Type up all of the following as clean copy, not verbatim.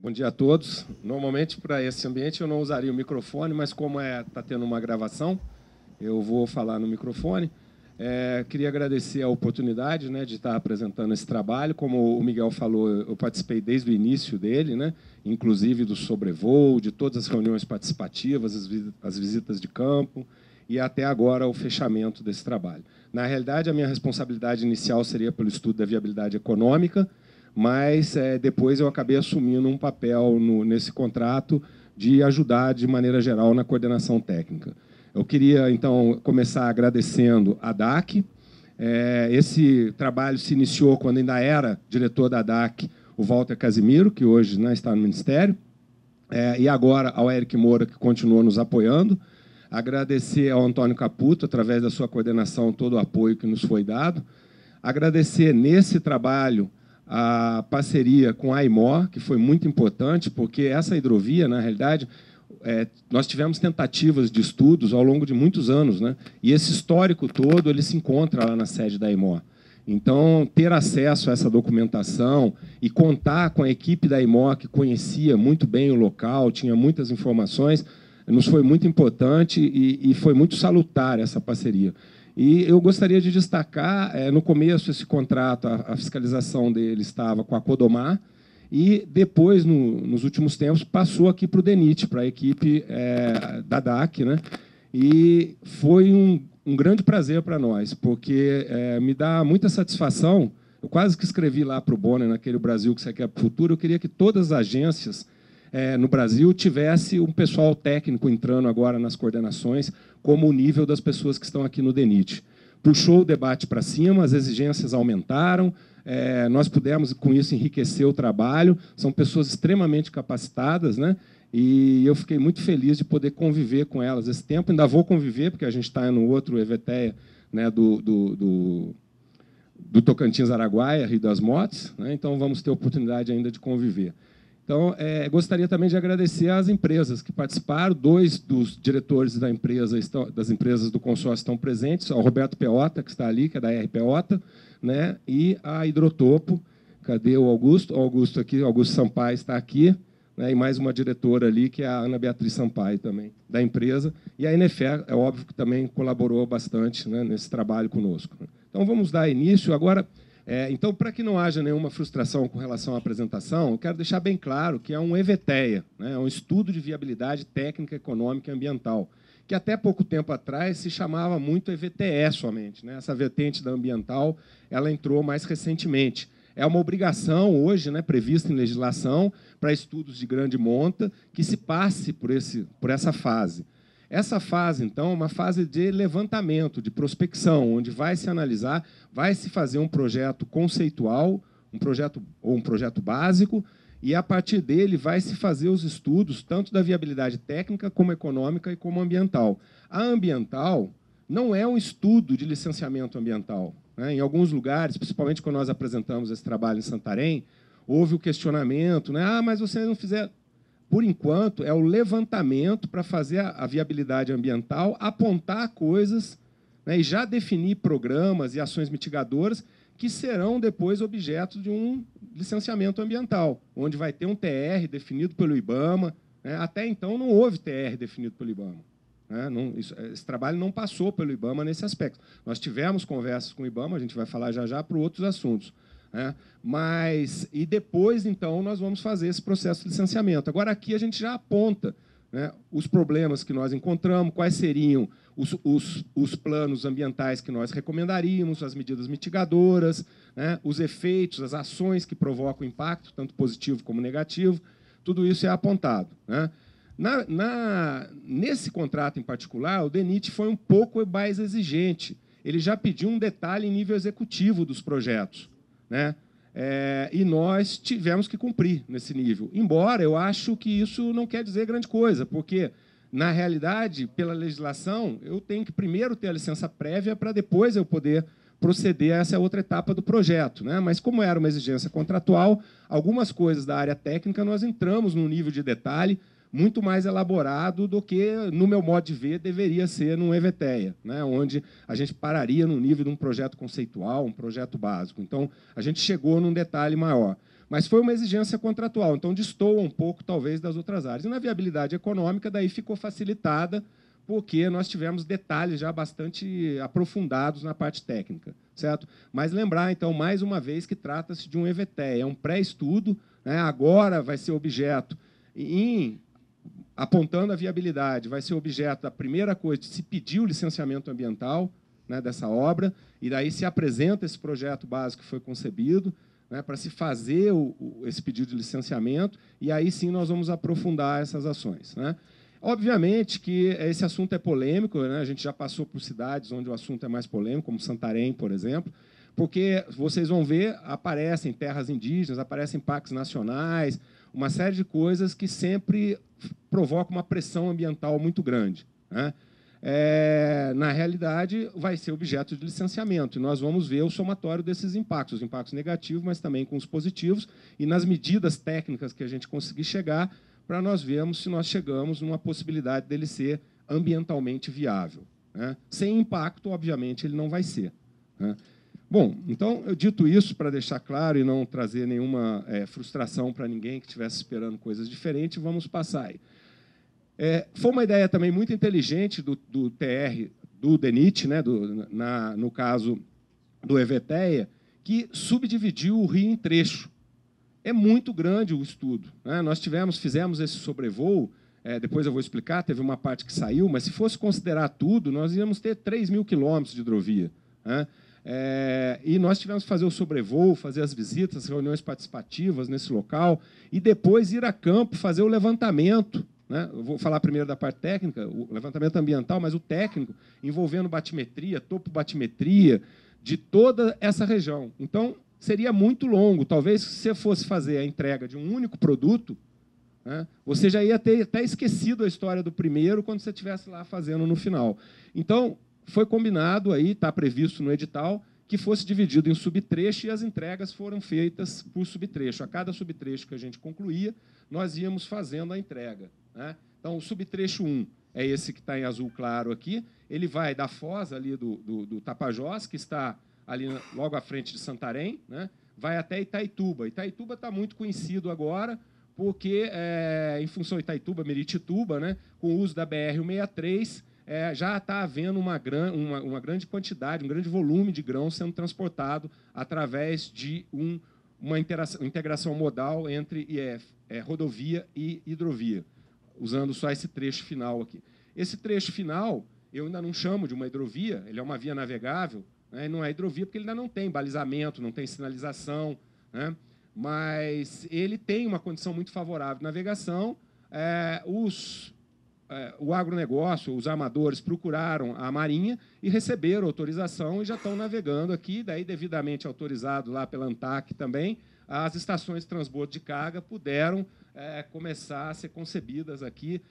Bom dia a todos. Normalmente, para esse ambiente, eu não usaria o microfone, mas como está tendo uma gravação, eu vou falar no microfone. Queria agradecer a oportunidade, né, de estar apresentando esse trabalho. Como o Miguel falou, eu participei desde o início dele, né, inclusive do sobrevoo, de todas as reuniões participativas, as visitas de campo, e até agora o fechamento desse trabalho. Na realidade, a minha responsabilidade inicial seria pelo estudo da viabilidade econômica, mas depois eu acabei assumindo um papel nesse contrato de ajudar, de maneira geral, na coordenação técnica. Eu queria, então, começar agradecendo a DAC. Esse trabalho se iniciou quando ainda era diretor da DAC o Walter Casimiro, que hoje, né, está no Ministério, e agora ao Eric Moura, que continuou nos apoiando. Agradecer ao Antônio Caputo, através da sua coordenação, todo o apoio que nos foi dado. Agradecer, nesse trabalho, a parceria com a Aimor, que foi muito importante, porque essa hidrovia, na realidade, nós tivemos tentativas de estudos ao longo de muitos anos, né? E esse histórico todo ele se encontra lá na sede da Aimor. Então, ter acesso a essa documentação e contar com a equipe da Aimor, que conhecia muito bem o local, tinha muitas informações, nos foi muito importante e foi muito salutar essa parceria. E eu gostaria de destacar, no começo, esse contrato, a fiscalização dele estava com a Codomar, e depois, nos últimos tempos, passou aqui para o DENIT, para a equipe da DAC, né? E foi um grande prazer para nós, porque me dá muita satisfação. Eu quase que escrevi lá para o Bonner, naquele Brasil que você quer para o futuro, eu queria que todas as agências no Brasil tivesse um pessoal técnico entrando agora nas coordenações, como o nível das pessoas que estão aqui no DENIT. Puxou o debate para cima, as exigências aumentaram, nós pudemos, com isso, enriquecer o trabalho, são pessoas extremamente capacitadas, né? E eu fiquei muito feliz de poder conviver com elas esse tempo. Ainda vou conviver, porque a gente está no outro EVTEA, né, do Tocantins-Araguaia, Rio das Motes, né? Então vamos ter oportunidade ainda de conviver. Então, gostaria também de agradecer às empresas que participaram. 2 dos diretores das empresas do consórcio estão presentes, ao Roberto Peota, que está ali, que é da RPeota, né, e a Hidrotopo. Cadê o Augusto? O Augusto aqui, Augusto Sampaio está aqui, né, e mais uma diretora ali, que é a Ana Beatriz Sampaio, também, da empresa. E a Enefer, é óbvio que também colaborou bastante, né, nesse trabalho conosco. Então, vamos dar início. Agora, então, para que não haja nenhuma frustração com relação à apresentação, eu quero deixar bem claro que é um EVTEA, né, um estudo de viabilidade técnica, econômica e ambiental, que até pouco tempo atrás se chamava muito EVTE somente, né? Essa vertente da ambiental ela entrou mais recentemente. É uma obrigação hoje, né, prevista em legislação para estudos de grande monta que se passe por essa fase. Essa fase, então, é uma fase de levantamento, de prospecção, onde vai se analisar, vai se fazer um projeto conceitual, um projeto básico, e, a partir dele, vai se fazer os estudos, tanto da viabilidade técnica, como econômica e como ambiental. A ambiental não é um estudo de licenciamento ambiental, né? Em alguns lugares, principalmente quando nós apresentamos esse trabalho em Santarém, houve o questionamento, né? Ah, mas vocês não fizeram... Por enquanto, é o levantamento para fazer a viabilidade ambiental, apontar coisas, né, e já definir programas e ações mitigadoras que serão depois objeto de um licenciamento ambiental, onde vai ter um TR definido pelo IBAMA. Né? Até então, não houve TR definido pelo IBAMA. Né? Esse trabalho não passou pelo IBAMA nesse aspecto. Nós tivemos conversas com o IBAMA, a gente vai falar já para outros assuntos. E depois, então, nós vamos fazer esse processo de licenciamento. Agora, aqui a gente já aponta, né, os problemas que nós encontramos, quais seriam os planos ambientais que nós recomendaríamos, as medidas mitigadoras, né, os efeitos, as ações que provocam impacto, tanto positivo como negativo. Tudo isso é apontado. Né? Nesse contrato em particular, o DENIT foi um pouco mais exigente. Ele já pediu um detalhe em nível executivo dos projetos. Né? E nós tivemos que cumprir nesse nível. Embora eu acho que isso não quer dizer grande coisa, porque, na realidade, pela legislação, eu tenho que primeiro ter a licença prévia para depois eu poder proceder a essa outra etapa do projeto. Né? Mas, como era uma exigência contratual, algumas coisas da área técnica nós entramos num nível de detalhe muito mais elaborado do que, no meu modo de ver, deveria ser num EVTEA, né? Onde a gente pararia no nível de um projeto conceitual, um projeto básico. Então, a gente chegou num detalhe maior. Mas foi uma exigência contratual, então destoa um pouco, talvez, das outras áreas. E na viabilidade econômica, daí ficou facilitada, porque nós tivemos detalhes já bastante aprofundados na parte técnica, certo? Mas lembrar, então, mais uma vez, que trata-se de um EVTE, é um pré-estudo, né? Agora vai ser objeto, apontando a viabilidade, vai ser objeto da primeira coisa, de se pedir o licenciamento ambiental, né, dessa obra, e daí se apresenta esse projeto básico que foi concebido, né, para se fazer esse pedido de licenciamento, e aí sim nós vamos aprofundar essas ações, né? Obviamente que esse assunto é polêmico, né? A gente já passou por cidades onde o assunto é mais polêmico, como Santarém, por exemplo, porque vocês vão ver, aparecem terras indígenas, aparecem parques nacionais, uma série de coisas que sempre provocam uma pressão ambiental muito grande, né? Na realidade, vai ser objeto de licenciamento, e nós vamos ver o somatório desses impactos, os impactos negativos, mas também com os positivos, e nas medidas técnicas que a gente conseguir chegar, para nós vermos se nós chegamos numa possibilidade dele ser ambientalmente viável, né? Sem impacto, obviamente, ele não vai ser, né? Bom, então, eu dito isso para deixar claro e não trazer nenhuma frustração para ninguém que estivesse esperando coisas diferentes, vamos passar aí. Foi uma ideia também muito inteligente do TR, do DENIT, né, no caso do EVTEA, que subdividiu o rio em trecho. É muito grande o estudo, né? Nós fizemos esse sobrevoo, depois eu vou explicar, teve uma parte que saiu, mas se fosse considerar tudo, nós íamos ter 3.000 quilômetros de hidrovia, né? E nós tivemos que fazer o sobrevoo, fazer as visitas, as reuniões participativas nesse local, e depois ir a campo fazer o levantamento, né? Eu vou falar primeiro da parte técnica, o levantamento ambiental, mas o técnico, envolvendo batimetria, topobatimetria, de toda essa região. Então, seria muito longo. Talvez, se você fosse fazer a entrega de um único produto, né, você já ia ter até esquecido a história do primeiro quando você estivesse lá fazendo no final. Então, foi combinado, aí está previsto no edital, que fosse dividido em subtrecho, e as entregas foram feitas por subtrecho. A cada subtrecho que a gente concluía, nós íamos fazendo a entrega, né? Então, o subtrecho 1 é esse que está em azul claro aqui. Ele vai da foz ali do Tapajós, que está ali logo à frente de Santarém, né? Vai até Itaituba. Itaituba está muito conhecido agora, porque, em função de Itaituba, Meritituba, né, com o uso da BR-163, já está havendo uma grande quantidade, um grande volume de grão sendo transportado através de uma integração modal entre rodovia e hidrovia, usando só esse trecho final aqui. Esse trecho final, eu ainda não chamo de uma hidrovia, ele é uma via navegável, né, e não é hidrovia porque ele ainda não tem balizamento, não tem sinalização, né, mas ele tem uma condição muito favorável de navegação. O agronegócio, os armadores procuraram a Marinha e receberam autorização e já estão navegando aqui, daí devidamente autorizado lá pela ANTAC também, as estações de transbordo de carga puderam começar a ser concebidas aqui.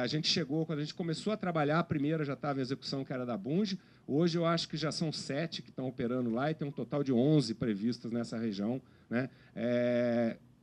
A gente chegou, quando a gente começou a trabalhar, a primeira já estava em execução, que era da Bunge. Hoje eu acho que já são 7 que estão operando lá e tem um total de 11 previstas nessa região, né?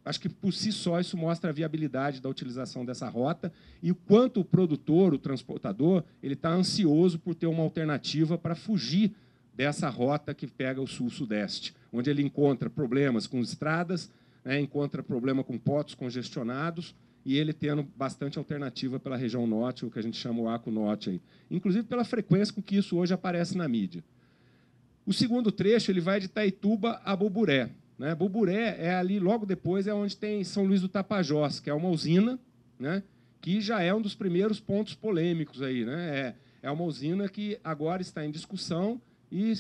Acho que, por si só, isso mostra a viabilidade da utilização dessa rota e o quanto o produtor, o transportador, ele está ansioso por ter uma alternativa para fugir dessa rota que pega o sul-sudeste, onde ele encontra problemas com estradas, né, encontra problema com portos congestionados, e ele tendo bastante alternativa pela região norte, o que a gente chama o arco norte, aí. Inclusive pela frequência com que isso hoje aparece na mídia. O segundo trecho ele vai de Itaituba a Boburé, né? Boburé é ali, logo depois, é onde tem São Luís do Tapajós, que é uma usina, né, que já é um dos primeiros pontos polêmicos aí, né? É uma usina que agora está em discussão e,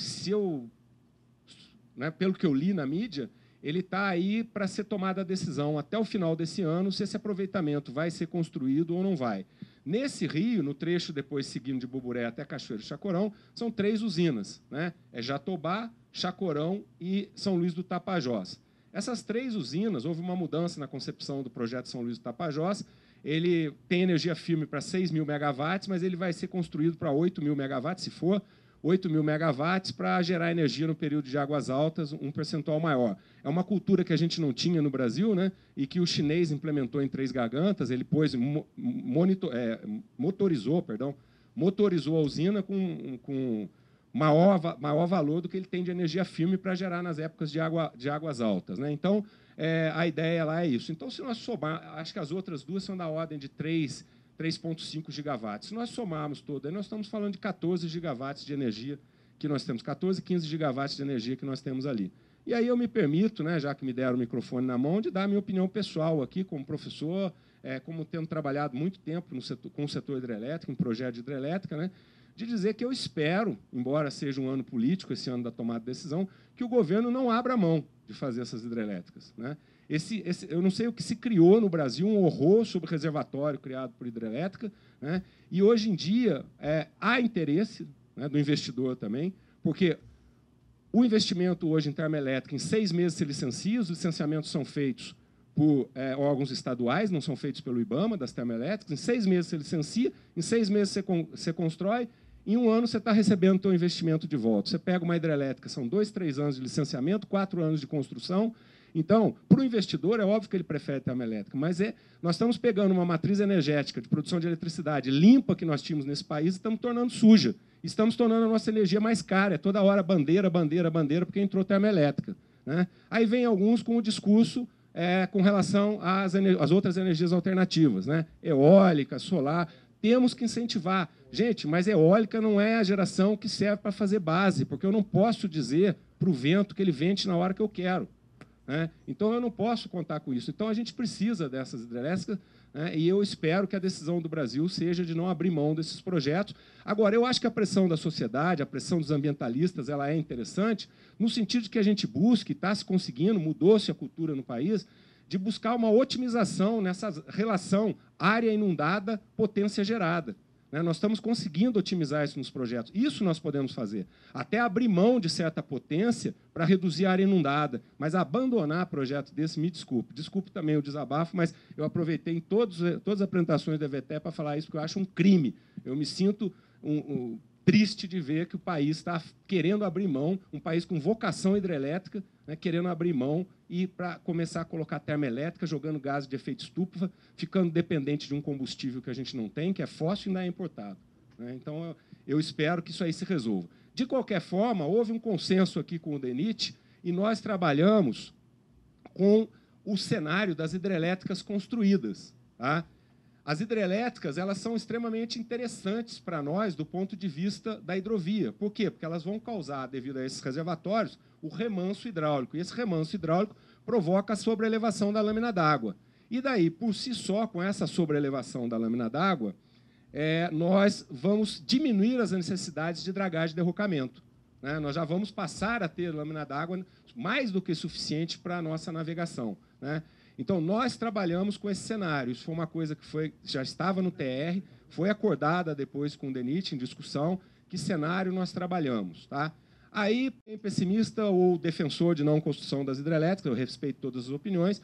pelo que eu li na mídia, ele está aí para ser tomada a decisão até o final desse ano se esse aproveitamento vai ser construído ou não vai. Nesse rio, no trecho depois seguindo de Boburé até Cachoeiro e Chacorão, são 3 usinas, né? É Jatobá, Chacorão e São Luís do Tapajós. Essas 3 usinas, houve uma mudança na concepção do projeto São Luís do Tapajós. Ele tem energia firme para 6.000 megawatts, mas ele vai ser construído para 8.000 megawatts, se for 8.000 megawatts, para gerar energia no período de águas altas, um percentual maior. É uma cultura que a gente não tinha no Brasil, né, e que o chinês implementou em Três Gargantas. Ele motorizou a usina com maior valor do que ele tem de energia firme para gerar nas épocas de águas altas, né? Então, a ideia lá é isso. Então, se nós somar, acho que as outras duas são da ordem de 3,5 gigawatts. Se nós somarmos todas, nós estamos falando de 14 gigawatts de energia que nós temos, 14, 15 gigawatts de energia que nós temos ali. E aí eu me permito, né, já que me deram o microfone na mão, de dar a minha opinião pessoal aqui, como professor, como tendo trabalhado muito tempo com o setor hidrelétrico, em projeto de hidrelétrica, né, de dizer que eu espero, embora seja um ano político, esse ano da tomada de decisão, que o governo não abra mão de fazer essas hidrelétricas, né? Eu não sei o que se criou no Brasil, um horror sobre reservatório criado por hidrelétrica, né? E, hoje em dia, há interesse, né, do investidor também, porque o investimento hoje em termoelétrica, em 6 meses se licencia, os licenciamentos são feitos por órgãos estaduais, não são feitos pelo IBAMA, das termoelétricas, em 6 meses você licencia, em 6 meses você constrói, em 1 ano você está recebendo o seu investimento de volta. Você pega uma hidrelétrica, são 2, 3 anos de licenciamento, 4 anos de construção. Então, para o investidor, é óbvio que ele prefere termoelétrica, mas nós estamos pegando uma matriz energética de produção de eletricidade limpa que nós tínhamos nesse país e estamos tornando suja. Estamos tornando a nossa energia mais cara. É toda hora bandeira, bandeira, bandeira, porque entrou termoelétrica, né? Aí vem alguns com o discurso com relação às outras energias alternativas, né? Eólica, solar. Temos que incentivar. Gente, mas eólica não é a geração que serve para fazer base, porque eu não posso dizer para o vento que ele vente na hora que eu quero, né? Então, eu não posso contar com isso. Então, a gente precisa dessas hidrelétricas, né? E eu espero que a decisão do Brasil seja de não abrir mão desses projetos. Agora, eu acho que a pressão da sociedade, a pressão dos ambientalistas, ela é interessante, no sentido de que a gente busque, está se conseguindo, mudou-se a cultura no país, de buscar uma otimização nessa relação área inundada, potência gerada. Nós estamos conseguindo otimizar isso nos projetos. Isso nós podemos fazer. Até abrir mão de certa potência para reduzir a área inundada. Mas abandonar projeto desse, me desculpe. Desculpe também o desabafo, mas eu aproveitei em todas as apresentações da EVTE para falar isso, porque eu acho um crime. Eu me sinto triste de ver que o país está querendo abrir mão, um país com vocação hidrelétrica, né, querendo abrir mão e para começar a colocar termoelétrica, jogando gás de efeito estufa, ficando dependente de um combustível que a gente não tem, que é fóssil e ainda é importado, né? Então, eu espero que isso aí se resolva. De qualquer forma, houve um consenso aqui com o DENIT e nós trabalhamos com o cenário das hidrelétricas construídas, tá? As hidrelétricas, elas são extremamente interessantes para nós do ponto de vista da hidrovia. Por quê? Porque elas vão causar, devido a esses reservatórios, o remanso hidráulico. E esse remanso hidráulico provoca a sobreelevação da lâmina d'água. E daí, por si só, com essa sobreelevação da lâmina d'água, nós vamos diminuir as necessidades de dragagem e derrocamento, né? Nós já vamos passar a ter lâmina d'água mais do que suficiente para a nossa navegação, né? Então, nós trabalhamos com esse cenário. Isso foi uma coisa que já estava no TR, foi acordada depois com o DENIT em discussão, que cenário nós trabalhamos, tá? Aí, pessimista ou defensor de não construção das hidrelétricas, eu respeito todas as opiniões,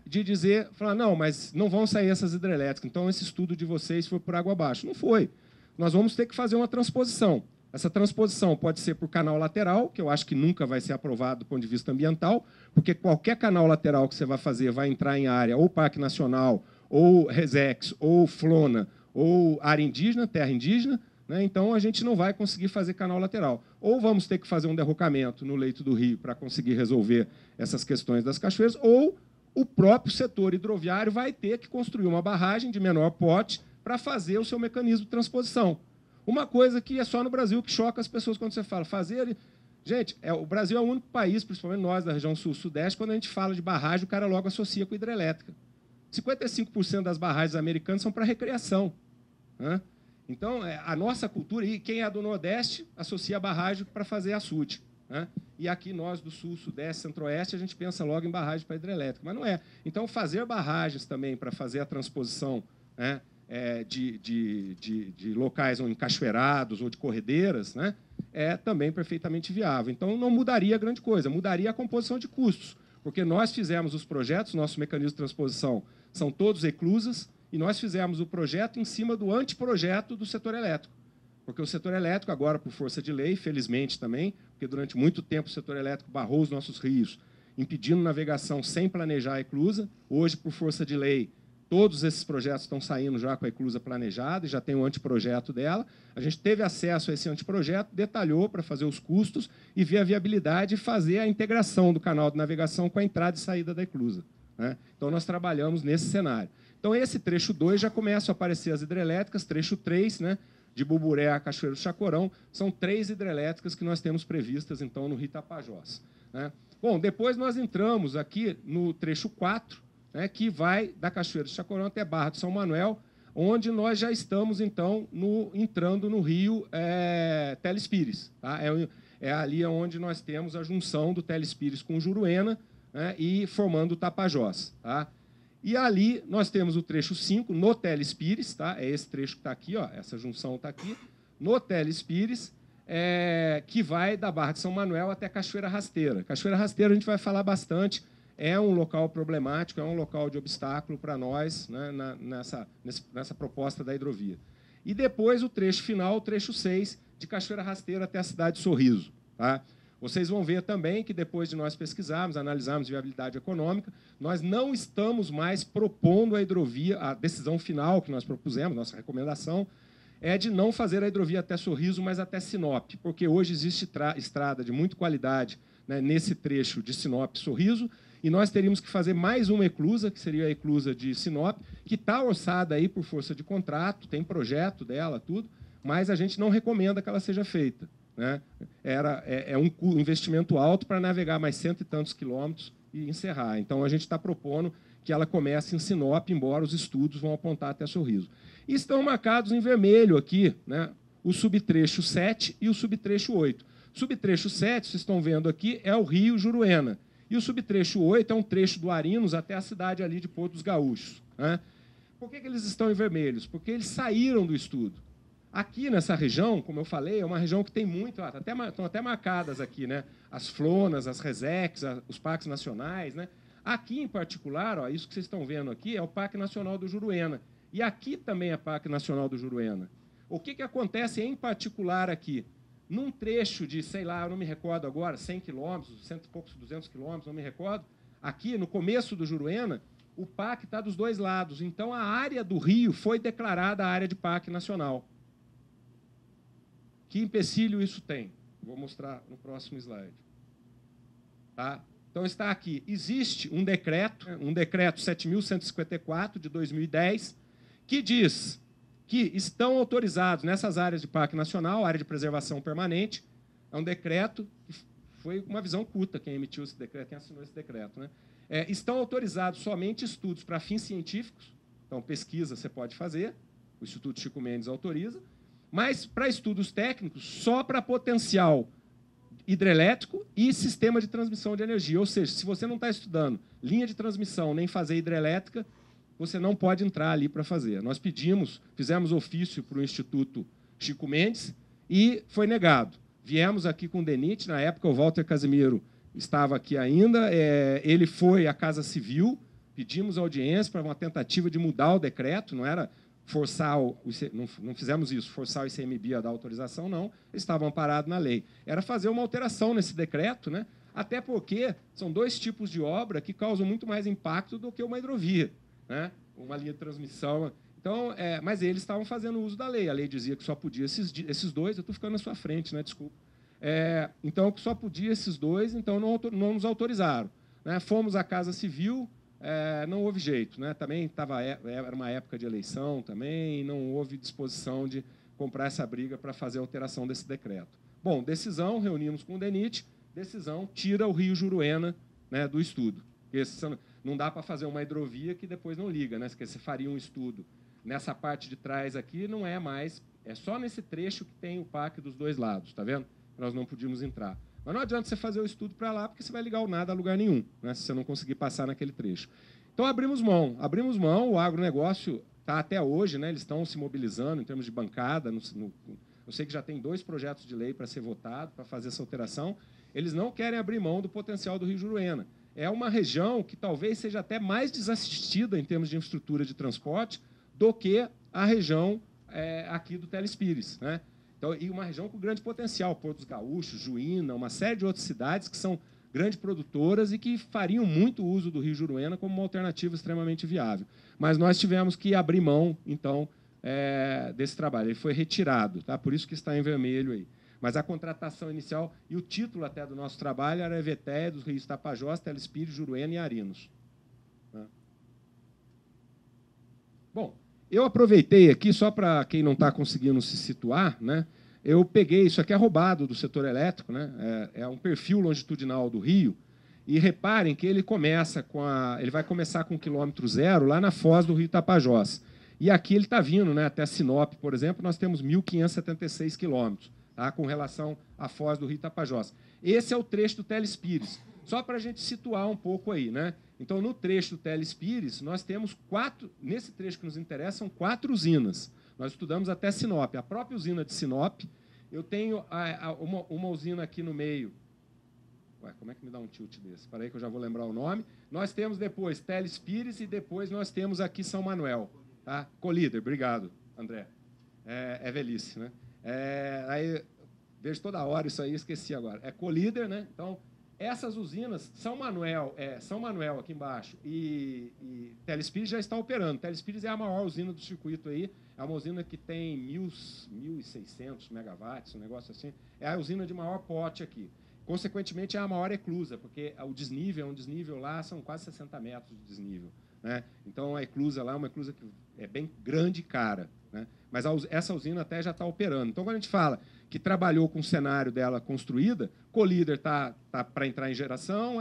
de falar, não, mas não vão sair essas hidrelétricas, então esse estudo de vocês foi por água abaixo. Não foi. Nós vamos ter que fazer uma transposição. Essa transposição pode ser por canal lateral, que eu acho que nunca vai ser aprovado do ponto de vista ambiental, porque qualquer canal lateral que você vai fazer vai entrar em área ou Parque Nacional, ou Resex, ou Flona, ou área indígena, terra indígena, né? Então, a gente não vai conseguir fazer canal lateral. Ou vamos ter que fazer um derrocamento no leito do rio para conseguir resolver essas questões das cachoeiras, ou o próprio setor hidroviário vai ter que construir uma barragem de menor porte para fazer o seu mecanismo de transposição. Uma coisa que é só no Brasil que choca as pessoas quando você fala fazer. Gente, o Brasil é o único país, principalmente nós da região sul-sudeste, quando a gente fala de barragem, o cara logo associa com hidrelétrica. 55% das barragens americanas são para recreação, né? Então, a nossa cultura, e quem é do Nordeste, associa a barragem para fazer açude, né? E aqui nós do Sul, Sudeste, Centro-Oeste, a gente pensa logo em barragem para hidrelétrica, mas não é. Então, fazer barragens também para fazer a transposição, né, de locais encachoeirados ou de corredeiras, né, é também perfeitamente viável. Então, não mudaria grande coisa, mudaria a composição de custos, porque nós fizemos os projetos, nosso mecanismo de transposição são todos eclusas, e nós fizemos o projeto em cima do anteprojeto do setor elétrico. Porque o setor elétrico, agora, por força de lei, felizmente também, porque durante muito tempo o setor elétrico barrou os nossos rios, impedindo navegação sem planejar a eclusa. Hoje, por força de lei, Todos esses projetos estão saindo já com a eclusa planejada e já tem o anteprojeto dela. A gente teve acesso a esse anteprojeto, detalhou para fazer os custos e ver a viabilidade e fazer a integração do canal de navegação com a entrada e saída da eclusa, né? Então, nós trabalhamos nesse cenário. Então, esse trecho 2 já começam a aparecer as hidrelétricas, trecho 3, né, de Buburé a Cachoeiro do Chacorão, são 3 hidrelétricas que nós temos previstas, então, no Rio Tapajós, né? Bom, depois nós entramos aqui no trecho 4, né, que vai da Cachoeiro do Chacorão até Barra do São Manuel, onde nós já estamos, então, entrando no rio Telespires. Tá? É ali onde nós temos a junção do Telespires com o Juruena, né, e formando o Tapajós. Tá? E ali nós temos o trecho 5, no Telespires, tá? É esse trecho que está aqui, ó, essa junção está aqui, no Telespires, que vai da Barra de São Manuel até Cachoeira Rasteira. Cachoeira Rasteira a gente vai falar bastante, é um local problemático, é um local de obstáculo para nós, né, nessa proposta da hidrovia. E depois o trecho final, o trecho 6, de Cachoeira Rasteira até a cidade de Sorriso. Tá? Vocês vão ver também que depois de nós pesquisarmos, analisarmos viabilidade econômica, nós não estamos mais propondo a hidrovia, a decisão final que nós propusemos, nossa recomendação, é de não fazer a hidrovia até Sorriso, mas até Sinop, porque hoje existe estrada de muita qualidade, né, nesse trecho de Sinop e Sorriso, e nós teríamos que fazer mais uma eclusa, que seria a eclusa de Sinop, que está orçada aí por força de contrato, tem projeto dela, tudo, mas a gente não recomenda que ela seja feita, né? É um investimento alto para navegar mais 100 e tantos quilômetros e encerrar. Então, a gente está propondo que ela comece em Sinop, embora os estudos vão apontar até Sorriso. E estão marcados em vermelho aqui, né, o subtrecho 7 e o subtrecho 8. O subtrecho 7, vocês estão vendo aqui, é o rio Juruena. E o subtrecho 8 é um trecho do Arinos até a cidade ali de Porto dos Gaúchos, né? Por que eles estão em vermelhos? Porque eles saíram do estudo. Aqui nessa região, como eu falei, é uma região que tem muito, estão até marcadas aqui, né, as flonas, as resecs, os parques nacionais, né? Aqui, em particular, ó, isso que vocês estão vendo aqui é o Parque Nacional do Juruena. E aqui também é Parque Nacional do Juruena. O que acontece em particular aqui? Num trecho de, sei lá, eu não me recordo agora, 100 quilômetros, 100 e poucos, 200 quilômetros, não me recordo, aqui no começo do Juruena, o parque está dos dois lados. Então, a área do rio foi declarada área de parque nacional. Que empecilho isso tem? Vou mostrar no próximo slide. Tá? Então, está aqui. Existe um decreto 7.154, de 2010, que diz que estão autorizados nessas áreas de parque nacional, área de preservação permanente, é um decreto, que foi uma visão curta quem emitiu esse decreto, quem assinou esse decreto, né? Estão autorizados somente estudos para fins científicos, então pesquisa você pode fazer, o Instituto Chico Mendes autoriza, mas para estudos técnicos, só para potencial hidrelétrico e sistema de transmissão de energia. Ou seja, se você não está estudando linha de transmissão nem fazer hidrelétrica, você não pode entrar ali para fazer. Nós fizemos ofício para o Instituto Chico Mendes e foi negado. Viemos aqui com o DENIT, na época o Walter Casimiro estava aqui ainda, ele foi à Casa Civil, pedimos audiência para uma tentativa de mudar o decreto, não era forçar, não fizemos isso, forçar o ICMBio a dar autorização, não, eles estavam amparados na lei. Era fazer uma alteração nesse decreto, né? Até porque são dois tipos de obra que causam muito mais impacto do que uma hidrovia, né? Uma linha de transmissão. Então, mas eles estavam fazendo uso da lei. A lei dizia que só podia esses dois, eu estou ficando na sua frente, né? Desculpa. Então, que só podia esses dois, então não nos autorizaram, né? Fomos à Casa Civil, não houve jeito, né? Também era uma época de eleição também, não houve disposição de comprar essa briga para fazer a alteração desse decreto. Bom, decisão, reunimos com o DENIT, decisão, tira o rio Juruena, né, do estudo. Porque não dá para fazer uma hidrovia que depois não liga, né? Porque você faria um estudo nessa parte de trás aqui, não é mais, é só nesse trecho que tem o parque dos dois lados, tá vendo? Nós não podíamos entrar. Mas não adianta você fazer o estudo para lá, porque você vai ligar o nada a lugar nenhum, né, se você não conseguir passar naquele trecho. Então, abrimos mão, o agronegócio está até hoje, né, eles estão se mobilizando em termos de bancada, eu sei que já tem 2 projetos de lei para ser votado, para fazer essa alteração, eles não querem abrir mão do potencial do Rio Juruena. É uma região que talvez seja até mais desassistida em termos de infraestrutura de transporte do que a região aqui do Telespires, né? Então, e uma região com grande potencial, Porto dos Gaúchos, Juína, uma série de outras cidades que são grandes produtoras e que fariam muito uso do Rio Juruena como uma alternativa extremamente viável. Mas nós tivemos que abrir mão, então, desse trabalho. Ele foi retirado, tá? Por isso que está em vermelho aí. Mas a contratação inicial, e o título até do nosso trabalho era EVTE dos rios Tapajós, Telespires, Juruena e Arinos. Tá? Bom, eu aproveitei aqui, só para quem não está conseguindo se situar, né? Eu peguei, isso aqui é roubado do setor elétrico, né? É um perfil longitudinal do rio, e reparem que ele vai começar com o quilômetro zero lá na foz do rio Tapajós. E aqui ele está vindo, né, até Sinop, por exemplo, nós temos 1.576 quilômetros, tá, com relação à foz do rio Tapajós. Esse é o trecho do Telespires, só para a gente situar um pouco aí, né? Então, no trecho do Telespires, nós temos nesse trecho que nos interessa, são 4 usinas. Nós estudamos até Sinop. A própria usina de Sinop, eu tenho uma usina aqui no meio. Ué, como é que me dá um tilt desse? Espera aí que eu já vou lembrar o nome. Nós temos depois Telespires e depois nós temos aqui São Manuel. Tá? Colíder, obrigado, André. É velhice, né? Aí, vejo toda hora isso aí, esqueci agora. É Colíder, né? Então, essas usinas, São Manuel aqui embaixo e Telespires já está operando. Telespires é a maior usina do circuito aí. É uma usina que tem 1.600 megawatts, um negócio assim. É a usina de maior porte aqui. Consequentemente, é a maior eclusa, porque o desnível, um desnível lá, são quase 60 metros de desnível. Né? Então, a eclusa lá é uma eclusa que é bem grande e cara. Né? Mas essa usina até já está operando. Então, quando a gente fala que trabalhou com o cenário dela construída, Colíder está para entrar em geração,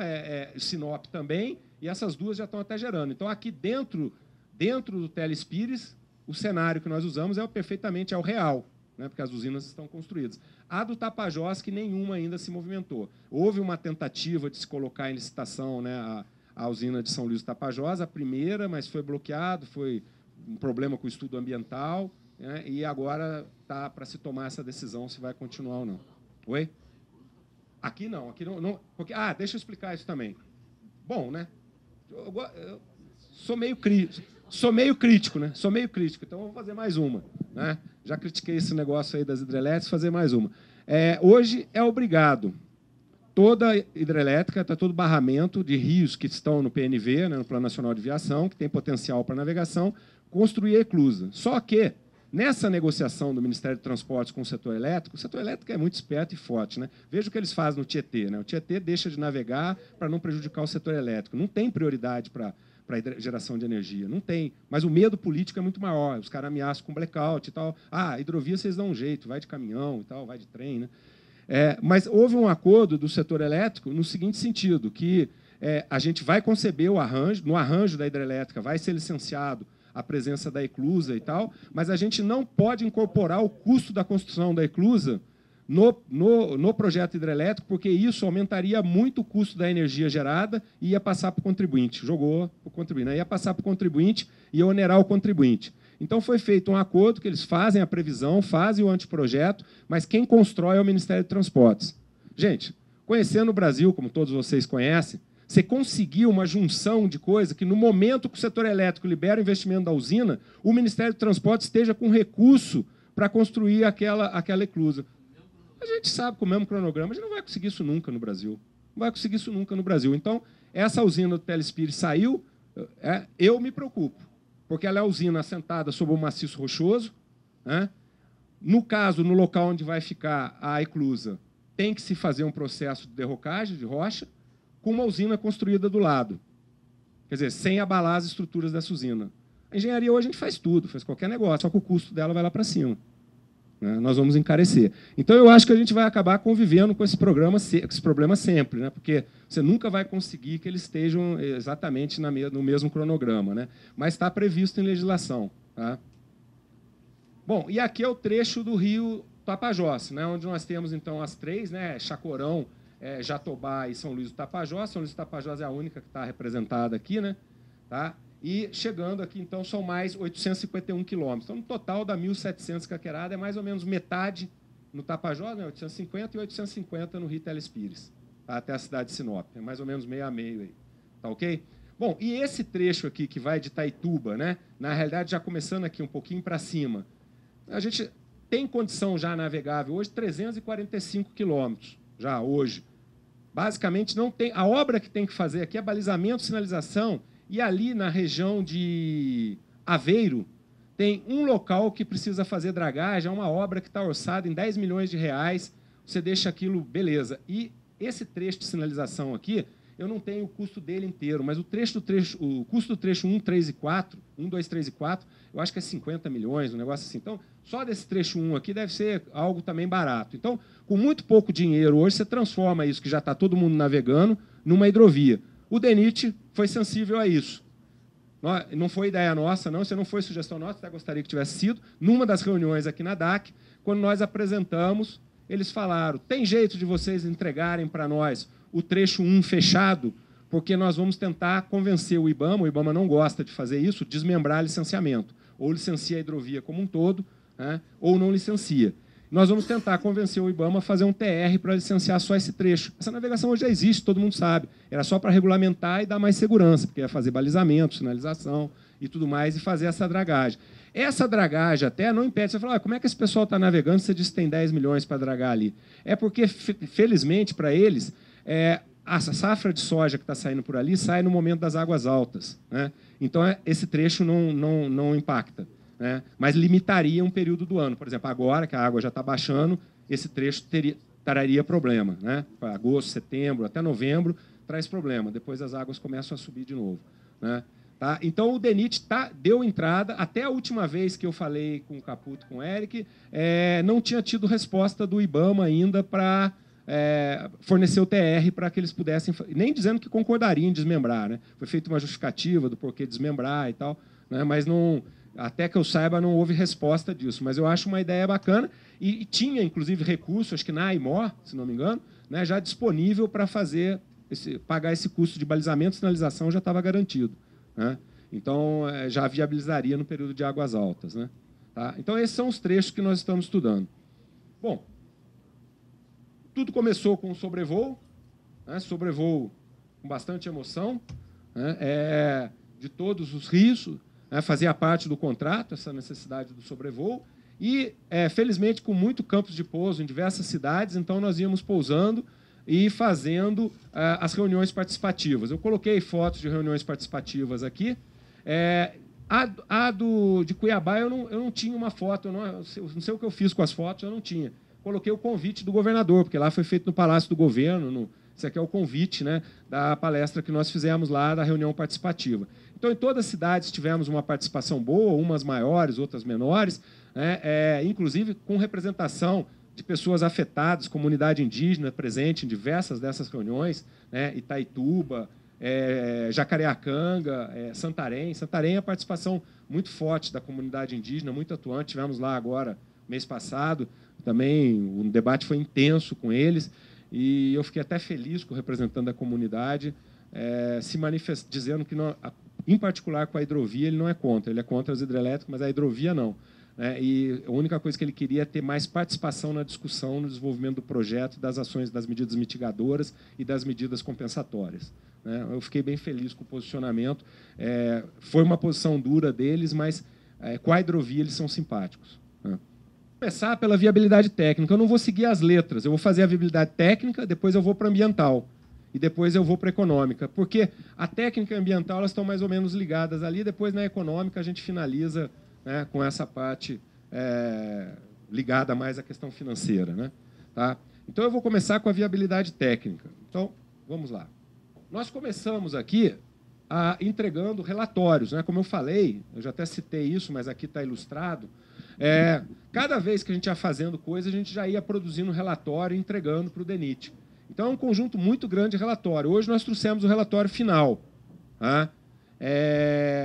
Sinop também, e essas duas já estão até gerando. Então, aqui dentro do Telespires, o cenário que nós usamos perfeitamente o real, né, porque as usinas estão construídas. A do Tapajós, que nenhuma ainda se movimentou. Houve uma tentativa de se colocar em licitação, né, a usina de São Luís do Tapajós, a primeira, mas foi bloqueado, foi um problema com o estudo ambiental, né, e agora está para se tomar essa decisão se vai continuar ou não. Oi? Aqui não. Porque, deixa eu explicar isso também. Bom, né? Eu sou meio crítico, né? Sou meio crítico, então vou fazer mais uma. Né? Já critiquei esse negócio aí das hidrelétricas, fazer mais uma. Hoje é obrigado toda hidrelétrica, todo barramento de rios que estão no PNV, né, no Plano Nacional de Viação, que tem potencial para navegação, construir a eclusa. Só que, nessa negociação do Ministério de Transportes com o setor elétrico é muito esperto e forte. Né? Veja o que eles fazem no Tietê. Né? O Tietê deixa de navegar para não prejudicar o setor elétrico. Não tem prioridade para geração de energia. Não tem. Mas o medo político é muito maior. Os caras ameaçam com blackout e tal. Hidrovia vocês dão um jeito, vai de caminhão e tal, vai de trem. Né? Mas houve um acordo do setor elétrico no seguinte sentido, que a gente vai conceber o arranjo, no arranjo da hidrelétrica vai ser licenciado a presença da eclusa e tal, mas a gente não pode incorporar o custo da construção da eclusa no projeto hidrelétrico, porque isso aumentaria muito o custo da energia gerada e ia passar para o contribuinte. Jogou para o contribuinte, né? Ia passar para o contribuinte e ia onerar o contribuinte. Então, foi feito um acordo que eles fazem a previsão, fazem o anteprojeto, mas quem constrói é o Ministério de Transportes. Gente, conhecendo o Brasil, como todos vocês conhecem, você conseguiu uma junção de coisa que, no momento que o setor elétrico libera o investimento da usina, o Ministério de Transportes esteja com recurso para construir aquela eclusa. A gente sabe, com o mesmo cronograma, a gente não vai conseguir isso nunca no Brasil. Não vai conseguir isso nunca no Brasil. Então, essa usina do Telespires saiu, eu me preocupo, porque ela é a usina assentada sobre um maciço rochoso. Né? No caso, no local onde vai ficar a eclusa, tem que se fazer um processo de derrocagem de rocha, com uma usina construída do lado. Quer dizer, sem abalar as estruturas dessa usina. A engenharia hoje a gente faz tudo, faz qualquer negócio, só que o custo dela vai lá para cima. Né? Nós vamos encarecer. Então, eu acho que a gente vai acabar convivendo com esse problema sempre, né? Porque você nunca vai conseguir que eles estejam exatamente no mesmo cronograma. Né? Mas está previsto em legislação. Tá? Bom, e aqui é o trecho do rio Tapajós, né? Onde nós temos, então, as três, né? Chacorão, Jatobá e São Luís do Tapajós. São Luís do Tapajós é a única que está representada aqui, né? Tá? E chegando aqui, então, são mais 851 quilômetros. Então, no total da 1.700 caquerada, é mais ou menos metade no Tapajós, né? 850 e 850 no Rio Telespires, tá? Até a cidade de Sinop. É mais ou menos meio a meio aí. Tá ok? Bom, e esse trecho aqui que vai de Itaituba, né? Na realidade, já começando aqui um pouquinho para cima, a gente tem condição já navegável hoje 345 quilômetros, já hoje. basicamente, não tem... A obra que tem que fazer aqui é balizamento, sinalização, e ali na região de Aveiro, tem um local que precisa fazer dragagem, é uma obra que está orçada em 10 milhões de reais, você deixa aquilo, beleza. E esse trecho de sinalização aqui, eu não tenho o custo dele inteiro, mas o custo do trecho 1, 3 e 4, 1, 2, 3 e 4, eu acho que é 50 milhões, um negócio assim. Então, só desse trecho 1 aqui deve ser algo também barato. Então, com muito pouco dinheiro hoje, você transforma isso, que já está todo mundo navegando, numa hidrovia. O DENIT foi sensível a isso. Não foi ideia nossa, não, isso não foi sugestão nossa, até gostaria que tivesse sido. Numa das reuniões aqui na DAC, quando nós apresentamos, eles falaram, tem jeito de vocês entregarem para nós o trecho 1 fechado, porque nós vamos tentar convencer o IBAMA não gosta de fazer isso, desmembrar licenciamento. Ou licencia a hidrovia como um todo, né, ou não licencia. Nós vamos tentar convencer o IBAMA a fazer um TR para licenciar só esse trecho. Essa navegação hoje já existe, todo mundo sabe. Era só para regulamentar e dar mais segurança, porque ia fazer balizamento, sinalização e tudo mais, e fazer essa dragagem. Essa dragagem até não impede. Você fala, como é que esse pessoal está navegando se você diz que tem 10 milhões para dragar ali? É porque, felizmente, para eles, a safra de soja que está saindo por ali sai no momento das águas altas, né? Então, esse trecho não impacta, né? Mas limitaria um período do ano. Por exemplo, agora que a água já está baixando, esse trecho traria problema, né? Para agosto, setembro, até novembro, traz problema. Depois as águas começam a subir de novo, né? Tá? Então, o DENIT deu entrada. Até a última vez que eu falei com o Caputo, com o Eric, não tinha tido resposta do IBAMA ainda para fornecer o TR para que eles pudessem... Nem dizendo que concordariam em desmembrar, né? Foi feita uma justificativa do porquê desmembrar e tal, né? Mas não... Até que eu saiba, não houve resposta disso. Mas eu acho uma ideia bacana. E tinha, inclusive, recurso, acho que na AIMOR, se não me engano, né, já disponível para pagar esse custo de balizamento e sinalização já estava garantido, né? Então, já viabilizaria no período de águas altas, né? Tá? Então, esses são os trechos que nós estamos estudando. Bom, tudo começou com o sobrevoo, né? Sobrevoo com bastante emoção, né? De todos os rios, fazia parte do contrato, essa necessidade do sobrevoo, e, felizmente, com muito campos de pouso em diversas cidades, então nós íamos pousando e fazendo as reuniões participativas. Eu coloquei fotos de reuniões participativas aqui. De Cuiabá, eu não tinha uma foto, eu não sei o que eu fiz com as fotos, eu não tinha. Coloquei o convite do governador, porque lá foi feito no Palácio do Governo, esse aqui é o convite, né, da palestra que nós fizemos lá, da reunião participativa. Então, em todas as cidades tivemos uma participação boa, umas maiores, outras menores, né, inclusive com representação de pessoas afetadas, comunidade indígena presente em diversas dessas reuniões, né, Itaituba, Jacareacanga, Santarém. Santarém é a participação muito forte da comunidade indígena, muito atuante. Tivemos lá agora, mês passado, também o debate foi intenso com eles, e eu fiquei até feliz com o representante da comunidade se manifestando, dizendo que, não, em particular com a hidrovia, ele não é contra, ele é contra as hidrelétricas, mas a hidrovia não. E a única coisa que ele queria é ter mais participação na discussão, no desenvolvimento do projeto, das ações, das medidas mitigadoras e das medidas compensatórias. Eu fiquei bem feliz com o posicionamento. Foi uma posição dura deles, mas com a hidrovia eles são simpáticos. Vou começar pela viabilidade técnica. Eu não vou seguir as letras, eu vou fazer a viabilidade técnica, depois eu vou para a ambiental, e depois eu vou para a econômica, porque a técnica e a ambiental elas estão mais ou menos ligadas ali, depois na econômica a gente finaliza, né, com essa parte ligada mais à questão financeira, né? Tá? Então, eu vou começar com a viabilidade técnica. Então, vamos lá. Nós começamos aqui entregando relatórios, né? Como eu falei, eu já até citei isso, mas aqui está ilustrado. Cada vez que a gente ia fazendo coisa, a gente já ia produzindo relatório e entregando para o DENIT. Então, é um conjunto muito grande de relatório. Hoje, nós trouxemos o relatório final. Tá?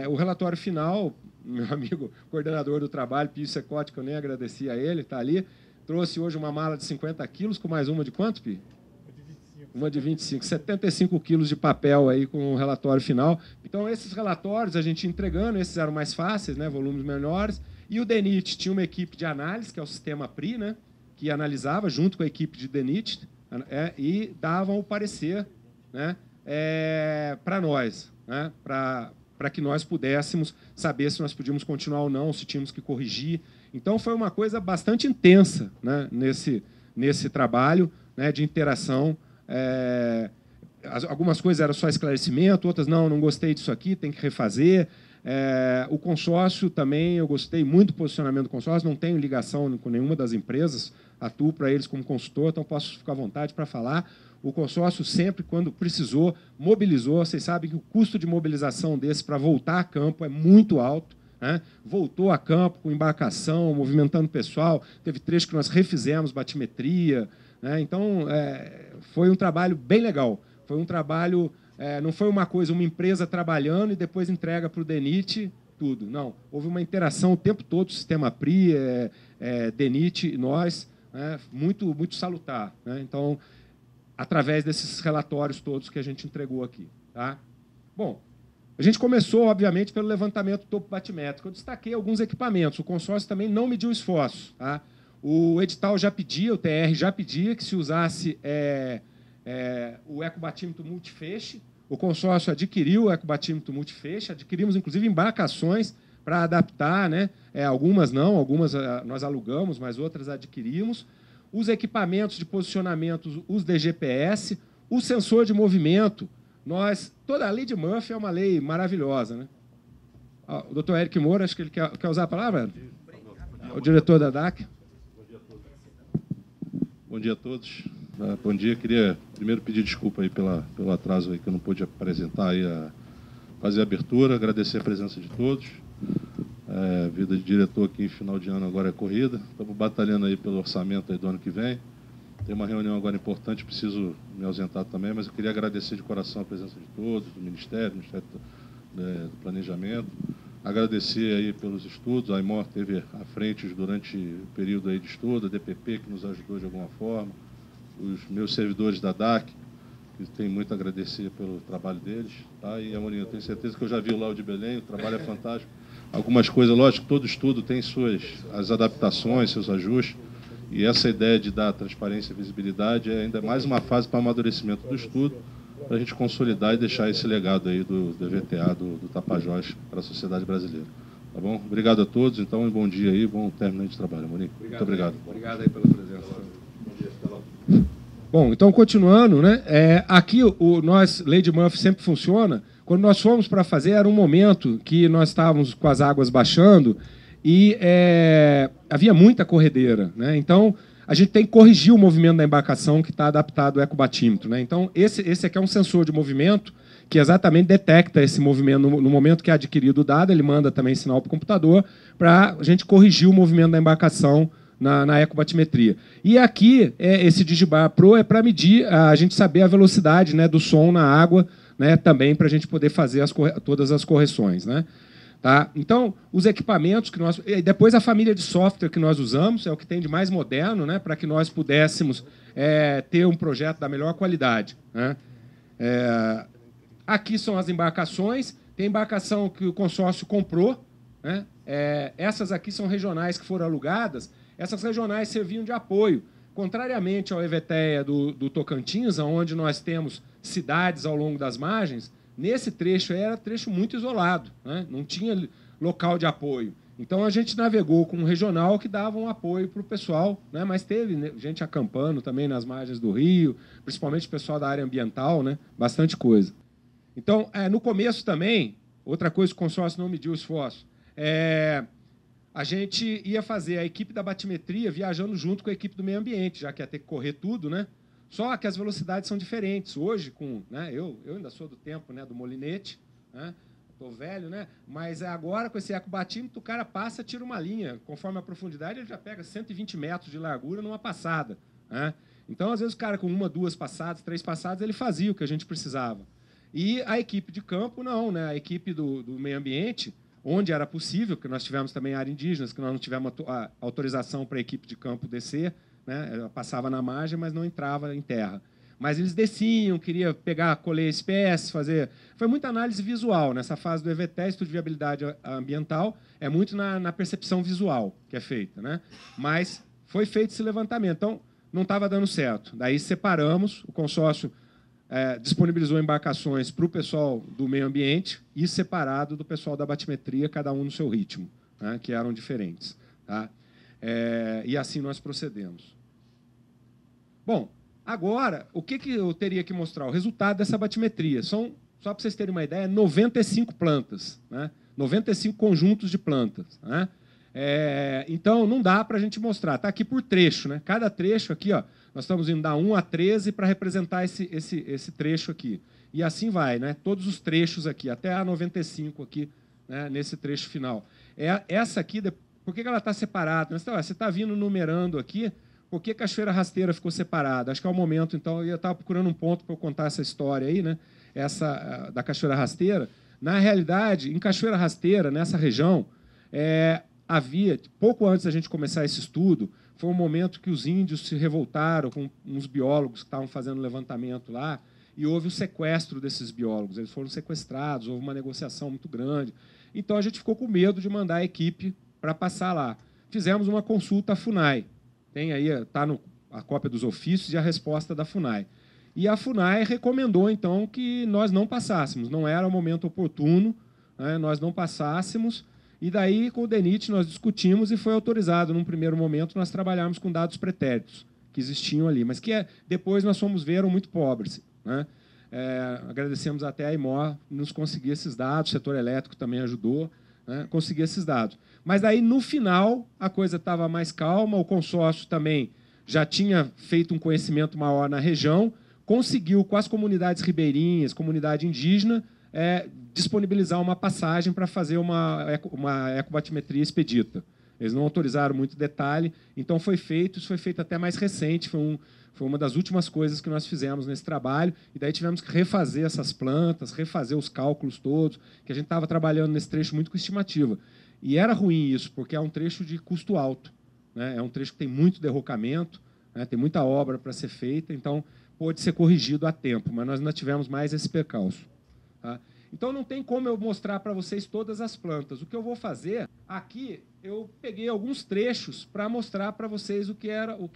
O relatório final, meu amigo coordenador do trabalho, Pio Secote, que eu nem agradeci a ele, está ali, trouxe hoje uma mala de 50 quilos, com mais uma de quanto, Pio? Uma de 25, 75 quilos de papel aí com o relatório final. Então, esses relatórios a gente entregando, esses eram mais fáceis, né, volumes menores, e o DENIT tinha uma equipe de análise, que é o sistema PRI, né, que analisava junto com a equipe de DENIT, e davam o parecer, né, para nós, né, para que nós pudéssemos saber se nós podíamos continuar ou não, se tínhamos que corrigir. Então, foi uma coisa bastante intensa, né, nesse trabalho, né, de interação Algumas coisas eram só esclarecimento, outras não gostei disso aqui, tem que refazer. O consórcio também, eu gostei muito do posicionamento do consórcio, não tenho ligação com nenhuma das empresas, atuo para eles como consultor, então posso ficar à vontade para falar. O consórcio sempre, quando precisou, mobilizou. Vocês sabem que o custo de mobilização desse para voltar a campo é muito alto, né? Voltou a campo com embarcação, movimentando o pessoal. Teve trecho que nós refizemos, batimetria, né? Então, foi um trabalho bem legal. Foi um trabalho, não foi uma coisa, uma empresa trabalhando e depois entrega para o DENIT tudo. Não, houve uma interação o tempo todo, Sistema PRI, DENIT e nós, né? Muito, muito salutar, né? Então, através desses relatórios todos que a gente entregou aqui. Tá? Bom, a gente começou, obviamente, pelo levantamento do topo batimétrico. Eu destaquei alguns equipamentos. O consórcio também não mediu esforço. Tá? O edital já pedia, o TR já pedia que se usasse o ecobatímetro multifeixe. O consórcio adquiriu o ecobatímetro multifeixe, adquirimos, inclusive, embarcações para adaptar, né? Algumas não, algumas nós alugamos, mas outras adquirimos. Os equipamentos de posicionamento, os de GPS, o sensor de movimento. Toda a lei de Murphy é uma lei maravilhosa, né? O doutor Eric Moura, acho que ele quer usar a palavra? O diretor da DAC. Bom dia a todos. Bom dia. Queria primeiro pedir desculpa aí pelo atraso aí que eu não pude apresentar aí fazer a abertura, agradecer a presença de todos. Vida de diretor aqui em final de ano agora é corrida. Estamos batalhando aí pelo orçamento aí do ano que vem. Tem uma reunião agora importante, preciso me ausentar também, mas eu queria agradecer de coração a presença de todos, do Ministério do Planejamento. Agradecer aí pelos estudos. A IMOR teve à frente durante o período aí de estudo, a DPP que nos ajudou de alguma forma, os meus servidores da DAC, que tem muito a agradecer pelo trabalho deles. Tá? E, Amorim, eu tenho certeza que eu já vi lá o de Belém, o trabalho é fantástico. Algumas coisas, lógico, todo estudo tem as adaptações, seus ajustes, e essa ideia de dar transparência e visibilidade é ainda mais uma fase para amadurecimento do estudo, para a gente consolidar e deixar esse legado aí do EVTA, do Tapajós, para a sociedade brasileira. Tá bom? Obrigado a todos, então, e bom dia aí, bom término de trabalho, Amorim. Muito obrigado. Obrigado aí pela presença. Bom dia, Estela. Bom, então, continuando, né? Aqui, nós, Lei de Murphy sempre funciona. Quando nós fomos para fazer, era um momento que nós estávamos com as águas baixando e havia muita corredeira, né? Então, a gente tem que corrigir o movimento da embarcação que está adaptado ao ecobatímetro, né? Então, esse aqui é um sensor de movimento que exatamente detecta esse movimento. No momento que é adquirido o dado, ele manda também sinal para o computador para a gente corrigir o movimento da embarcação na ecobatimetria. E aqui, esse Digibar Pro é para medir, a gente saber a velocidade, né, do som na água, né, também para a gente poder fazer todas as correções, né? Tá? Então, os equipamentos que nós... E depois a família de software que nós usamos, é o que tem de mais moderno, né, para que nós pudéssemos ter um projeto da melhor qualidade, né? Aqui são as embarcações. Tem embarcação que o consórcio comprou, né? Essas aqui são regionais que foram alugadas. Essas regionais serviam de apoio. Contrariamente ao EVTEA do Tocantins, onde nós temos cidades ao longo das margens, nesse trecho era trecho muito isolado, né? Não tinha local de apoio. Então, a gente navegou com um regional que dava um apoio para o pessoal, né? Mas teve gente acampando também nas margens do rio, principalmente o pessoal da área ambiental, né? Bastante coisa. Então, no começo também, outra coisa que o consórcio não mediu esforço, a gente ia fazer a equipe da batimetria viajando junto com a equipe do meio ambiente, já que ia ter que correr tudo, né? Só que as velocidades são diferentes. Hoje, né, eu ainda sou do tempo, né, do molinete, né? Estou velho, né? Mas agora, com esse ecobatímetro, o cara passa, tira uma linha. Conforme a profundidade, ele já pega 120 metros de largura numa passada, né? Então, às vezes, o cara com 1, 2 passadas, 3 passadas, ele fazia o que a gente precisava. E a equipe de campo, não, né? A equipe do meio ambiente, onde era possível, porque nós tivemos também área indígenas, que nós não tivemos a autorização para a equipe de campo descer, né? Ela passava na margem, mas não entrava em terra. Mas eles desciam, queria colher espécies, fazer... Foi muita análise visual. Nessa fase do EVTE, estudo de viabilidade ambiental, é muito na percepção visual que é feita, né? Mas foi feito esse levantamento. Então, não estava dando certo. Daí separamos, o consórcio disponibilizou embarcações para o pessoal do meio ambiente e separado do pessoal da batimetria, cada um no seu ritmo, né? Que eram diferentes. Tá? E assim nós procedemos. Bom, Agora, o que eu teria que mostrar? O resultado dessa batimetria. Só para vocês terem uma ideia, 95 plantas, né? 95 conjuntos de plantas. Né? Então, não dá para a gente mostrar. Está aqui por trecho. Né? Cada trecho aqui, ó, nós estamos indo da 1 a 13 para representar esse trecho aqui. E assim vai, né? Todos os trechos aqui, até a 95 aqui, né? Nesse trecho final. Essa aqui, por que ela está separada? Você está vindo numerando aqui. Por que Cachoeira Rasteira ficou separada? Acho que é o momento, então, eu estava procurando um ponto para eu contar essa história aí, né? Essa da Cachoeira Rasteira. Na realidade, em Cachoeira Rasteira, nessa região, havia, pouco antes da gente começar esse estudo, foi um momento que os índios se revoltaram com uns biólogos que estavam fazendo levantamento lá, e houve o sequestro desses biólogos. Eles foram sequestrados, houve uma negociação muito grande. Então, a gente ficou com medo de mandar a equipe para passar lá. Fizemos uma consulta à FUNAI. Tem aí, está a cópia dos ofícios e a resposta da FUNAI. E a FUNAI recomendou, então, que nós não passássemos. Não era o momento oportuno, né, nós não passássemos. E daí, com o DENIT, nós discutimos e foi autorizado, num primeiro momento, nós trabalharmos com dados pretéritos que existiam ali, mas que depois nós fomos ver eram muito pobres. Né? Agradecemos até a IMOR nos conseguir esses dados, o setor elétrico também ajudou, né, conseguir esses dados. Mas aí, no final, a coisa estava mais calma, o consórcio também já tinha feito um conhecimento maior na região, conseguiu, com as comunidades ribeirinhas, comunidade indígena, disponibilizar uma passagem para fazer uma ecobatimetria expedita. Eles não autorizaram muito detalhe, então foi feito, isso foi feito até mais recente, foi uma das últimas coisas que nós fizemos nesse trabalho, e daí tivemos que refazer essas plantas, refazer os cálculos todos, que a gente estava trabalhando nesse trecho muito com estimativa. E era ruim isso, porque é um trecho de custo alto, né? É um trecho que tem muito derrocamento, né? Tem muita obra para ser feita, então pode ser corrigido a tempo, mas nós ainda tivemos mais esse percalço. Tá? Então, não tem como eu mostrar para vocês todas as plantas. O que eu vou fazer, aqui, eu peguei alguns trechos para mostrar para vocês o que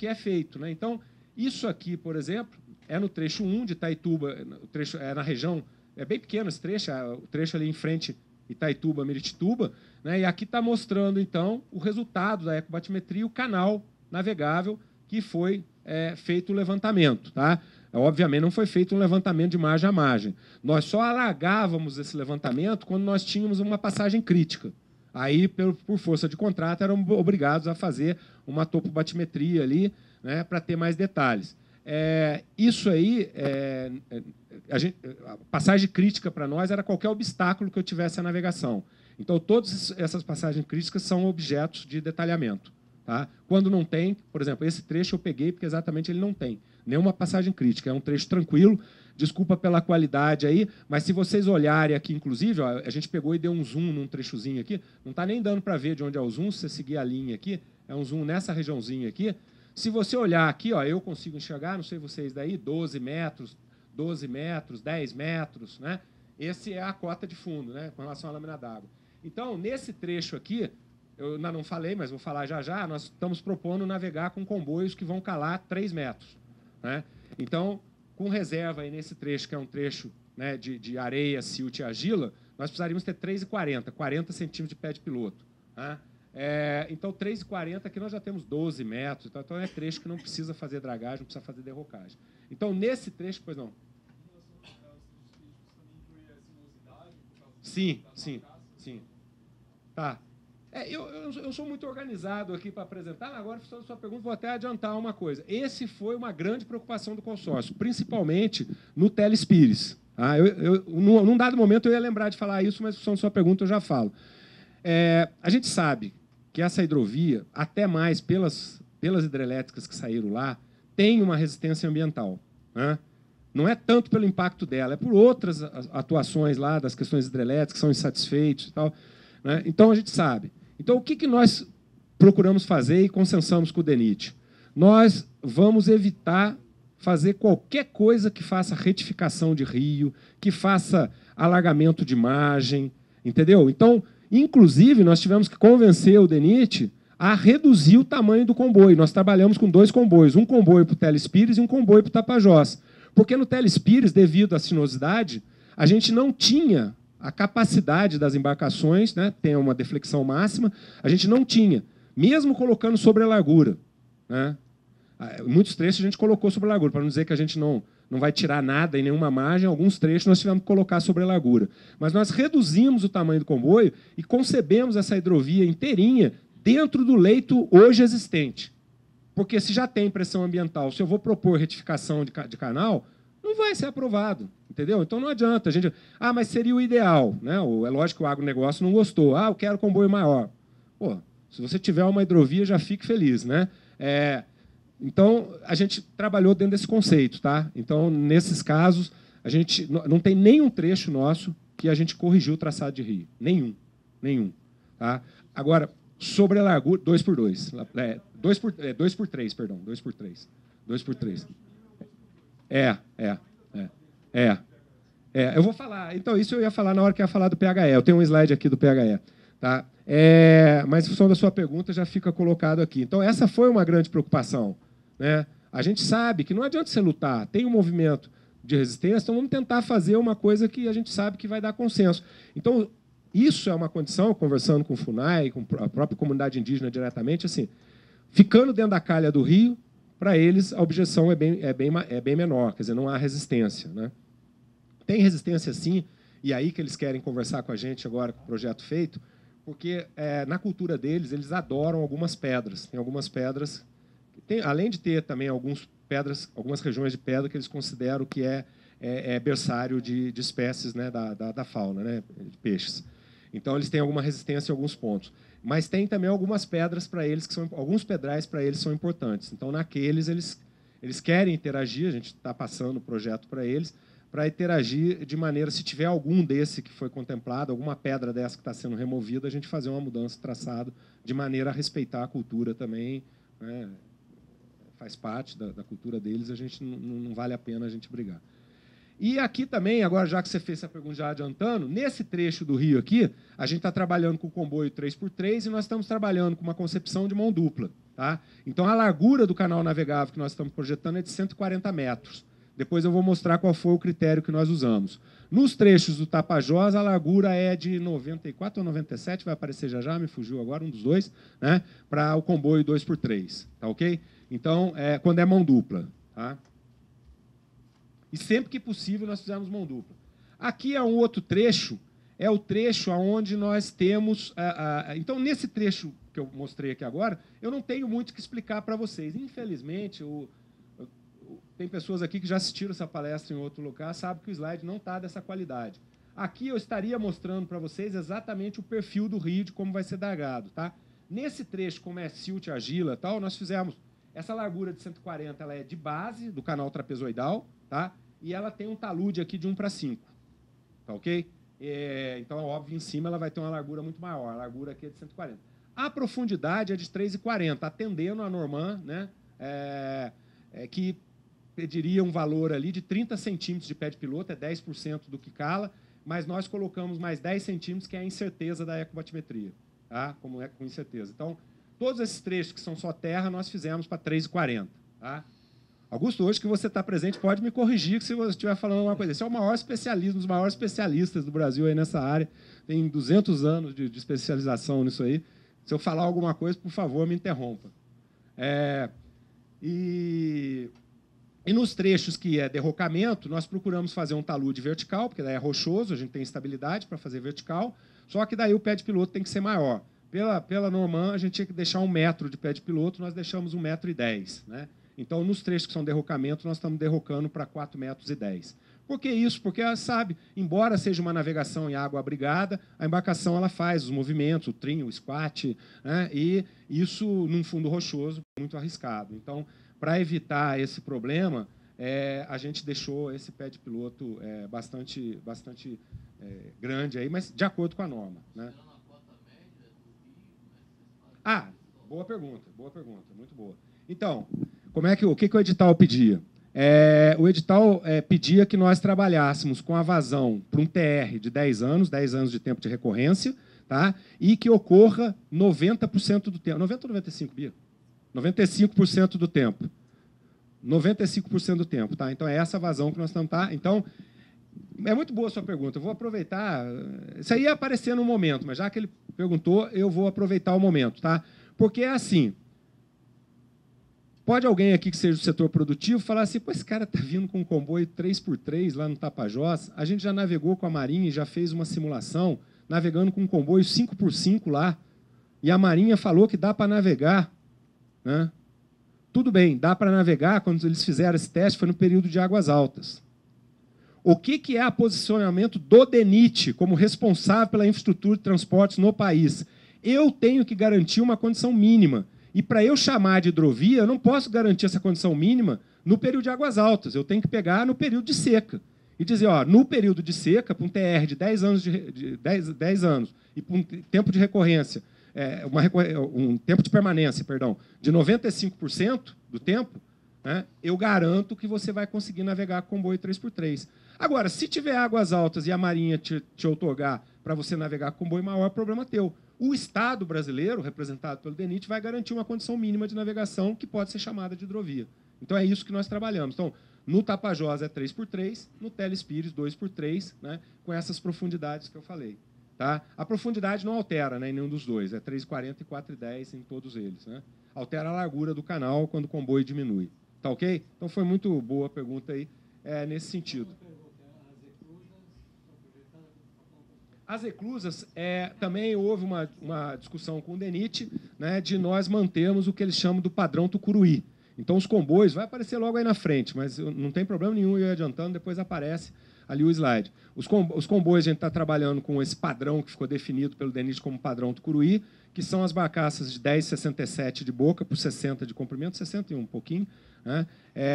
é feito. Né? Então, isso aqui, por exemplo, é no trecho 1 de Itaituba, o trecho é na região, é bem pequeno esse trecho, o trecho ali em frente, Itaituba, Miritituba, né? E aqui está mostrando, então, o resultado da ecobatimetria, o canal navegável que foi feito o levantamento. Tá? Obviamente, não foi feito um levantamento de margem a margem. Nós só alargávamos esse levantamento quando nós tínhamos uma passagem crítica. Aí, por força de contrato, eram obrigados a fazer uma topobatimetria ali, né, para ter mais detalhes. Isso aí, a passagem crítica para nós era qualquer obstáculo que eu tivesse à navegação. Então, todas essas passagens críticas são objetos de detalhamento. Tá? Quando não tem, por exemplo, esse trecho eu peguei porque exatamente ele não tem nenhuma passagem crítica, é um trecho tranquilo, desculpa pela qualidade aí, mas se vocês olharem aqui, inclusive, ó, a gente pegou e deu um zoom num trechozinho aqui, não está nem dando para ver de onde é o zoom, se você seguir a linha aqui, é um zoom nessa regiãozinha aqui. Se você olhar aqui, ó, eu consigo enxergar, não sei vocês daí, 12 metros, 10 metros, né? Esse é a cota de fundo, né, com relação à lâmina d'água. Então, nesse trecho aqui, eu ainda não falei, mas vou falar já já, nós estamos propondo navegar com comboios que vão calar 3 metros. Né? Então, com reserva aí nesse trecho, que é um trecho, né, de areia, silt e argila, nós precisaríamos ter 3,40, 40 centímetros de pé de piloto. Né? Então, 3,40 aqui nós já temos 12 metros, então é trecho que não precisa fazer dragagem, não precisa fazer derrocagem. Então, nesse trecho, pois não. Sim. Tá. Eu sou muito organizado aqui para apresentar, agora, sobre a sua pergunta, vou até adiantar uma coisa. Esse foi uma grande preocupação do consórcio, principalmente no Telespires. Tá? Num dado momento eu ia lembrar de falar isso, mas sobre a sua pergunta eu já falo. A gente sabe que essa hidrovia, até mais pelas hidrelétricas que saíram lá, tem uma resistência ambiental. Né? Não é tanto pelo impacto dela, é por outras atuações lá das questões hidrelétricas que são insatisfeitos e tal. Né? Então, a gente sabe. Então, o que nós procuramos fazer e consensamos com o DENIT? Nós vamos evitar fazer qualquer coisa que faça retificação de rio, que faça alargamento de margem, entendeu? Então, inclusive, nós tivemos que convencer o DENIT a reduzir o tamanho do comboio. Nós trabalhamos com 2 comboios, um comboio para o Telespires e um comboio para o Tapajós. Porque no Telespires, devido à sinuosidade, a gente não tinha a capacidade das embarcações, né, tem uma deflexão máxima, a gente não tinha, mesmo colocando sobre a largura. Né? Muitos trechos a gente colocou sobre a largura, para não dizer que a gente não vai tirar nada em nenhuma margem, alguns trechos nós tivemos que colocar sobre a largura. Mas nós reduzimos o tamanho do comboio e concebemos essa hidrovia inteirinha dentro do leito hoje existente. Porque se já tem pressão ambiental, se eu vou propor retificação de canal, não vai ser aprovado, entendeu? Então não adianta a gente... mas seria o ideal, né? É lógico que o agronegócio não gostou. Eu quero comboio maior. Pô, se você tiver uma hidrovia, já fique feliz, né? Então, a gente trabalhou dentro desse conceito, tá? Então, nesses casos, a gente não tem nenhum trecho nosso que a gente corrigiu o traçado de rio. Nenhum. Tá? Agora, sobre a largura, 2x2. 2x3, perdão. 2x3. 2x3. Eu vou falar. Então, isso eu ia falar na hora que eu ia falar do PHE. Eu tenho um slide aqui do PHE. Tá? Mas, em função da sua pergunta, já fica colocado aqui. Então, essa foi uma grande preocupação. Né? A gente sabe que não adianta você lutar. Tem um movimento de resistência, então vamos tentar fazer uma coisa que a gente sabe que vai dar consenso. Então, isso é uma condição, conversando com o FUNAI, com a própria comunidade indígena diretamente, assim, ficando dentro da calha do rio, para eles a objeção é bem menor, quer dizer, não há resistência. Né? Tem resistência, sim, e aí que eles querem conversar com a gente agora com o projeto feito, porque na cultura deles, eles adoram algumas pedras. Tem algumas pedras, além de ter também algumas regiões de pedra que eles consideram que é berçário de espécies, né, da fauna, né, de peixes. Então, eles têm alguma resistência em alguns pontos. Mas tem também algumas pedras para eles, alguns pedrais para eles são importantes. Então, naqueles, eles querem interagir, a gente está passando o projeto para eles, para interagir de maneira, se tiver algum desse que foi contemplado, alguma pedra dessa que está sendo removida, a gente fazer uma mudança de traçado de maneira a respeitar a cultura também, né? Faz parte da cultura deles, a gente não vale a pena a gente brigar. E aqui também, agora já que você fez essa pergunta já adiantando, nesse trecho do rio aqui, a gente está trabalhando com o comboio 3x3 e nós estamos trabalhando com uma concepção de mão dupla. Tá? Então, a largura do canal navegável que nós estamos projetando é de 140 metros. Depois eu vou mostrar qual foi o critério que nós usamos. Nos trechos do Tapajós, a largura é de 94 ou 97, vai aparecer já, me fugiu agora, um dos dois, né, para o comboio 2x3. Tá ok? Então, quando é mão dupla. Tá? E sempre que possível, nós fizemos mão dupla. Aqui é um outro trecho, é o trecho onde nós temos... Então, nesse trecho que eu mostrei aqui agora, eu não tenho muito o que explicar para vocês. Infelizmente, tem pessoas aqui que já assistiram essa palestra em outro lugar, sabem que o slide não está dessa qualidade. Aqui eu estaria mostrando para vocês exatamente o perfil do rio, de como vai ser dragado. Tá? Nesse trecho, como é silt, argila e tal, nós fizemos... Essa largura de 140 ela é de base do canal trapezoidal, tá? E ela tem um talude aqui de 1:5. Tá ok? Então, óbvio, em cima ela vai ter uma largura muito maior. A largura aqui é de 140. A profundidade é de 3,40, atendendo a Norman, né? Que pediria um valor ali de 30 centímetros de pé de piloto, é 10% do que cala, mas nós colocamos mais 10 centímetros, que é a incerteza da ecobatimetria, tá? Como é com incerteza. Então, todos esses trechos que são só terra, nós fizemos para 3,40. Tá? Augusto, hoje que você está presente, pode me corrigir se você estiver falando alguma coisa. Esse é o maior especialista, um dos maiores especialistas do Brasil aí nessa área. Tem 200 anos de especialização nisso aí. Se eu falar alguma coisa, por favor, me interrompa. E nos trechos que é derrocamento, nós procuramos fazer um talude vertical, porque daí é rochoso, a gente tem estabilidade para fazer vertical, só que daí o pé de piloto tem que ser maior. Pela Norman, a gente tinha que deixar 1 metro de pé de piloto, nós deixamos 1,10 m. Né? Então, nos trechos que são derrocamento, nós estamos derrocando para 4,10 m. Por que isso? Porque, sabe, embora seja uma navegação em água abrigada, a embarcação ela faz os movimentos, o trim, o squat, né? E isso, num fundo rochoso, é muito arriscado. Então, para evitar esse problema, a gente deixou esse pé de piloto bastante grande, aí, mas de acordo com a norma. Né? Boa pergunta, muito boa. Então, o que o edital pedia? O edital pedia que nós trabalhássemos com a vazão para um TR de 10 anos de tempo de recorrência, tá? E que ocorra 90% do tempo. 90 ou 95, Bia? 95% do tempo. 95% do tempo, tá? Então, é essa vazão que nós estamos... Tá? Então, é muito boa a sua pergunta. Eu vou aproveitar... Isso aí ia aparecer no momento, mas já que ele perguntou, eu vou aproveitar o momento, tá? Porque é assim... Pode alguém aqui que seja do setor produtivo falar assim, pô, esse cara está vindo com um comboio 3x3 lá no Tapajós, a gente já navegou com a Marinha e já fez uma simulação, navegando com um comboio 5x5 lá, e a Marinha falou que dá para navegar. Né? Tudo bem, dá para navegar, quando eles fizeram esse teste, foi no período de águas altas. O que é o posicionamento do DENIT como responsável pela infraestrutura de transportes no país? Eu tenho que garantir uma condição mínima. E para eu chamar de hidrovia, eu não posso garantir essa condição mínima no período de águas altas. Eu tenho que pegar no período de seca. E dizer, ó, no período de seca, para um TR de 10 anos, 10 anos e para um tempo de recorrência, um tempo de permanência, perdão, de 95% do tempo, né, eu garanto que você vai conseguir navegar com comboio 3x3. Agora, se tiver águas altas e a Marinha te outorgar para você navegar com comboio maior, é problema teu. O Estado brasileiro, representado pelo DENIT, vai garantir uma condição mínima de navegação que pode ser chamada de hidrovia. Então, é isso que nós trabalhamos. Então, no Tapajós é 3x3, no Telespires 2x3, né, com essas profundidades que eu falei. Tá? A profundidade não altera, né, em nenhum dos dois, é 3,40 e 4,10 em todos eles. Né? Altera a largura do canal quando o comboio diminui. Tá ok? Então, foi muito boa a pergunta aí, nesse sentido. As eclusas, também houve uma discussão com o DENIT, né, de nós mantermos o que eles chamam do padrão Tucuruí. Então, os comboios, vai aparecer logo aí na frente, mas não tem problema nenhum eu ir adiantando, depois aparece ali o slide. Os comboios, a gente está trabalhando com esse padrão que ficou definido pelo DENIT como padrão Tucuruí, que são as barcaças de 10,67 de boca por 60 de comprimento, 61 um pouquinho. Né?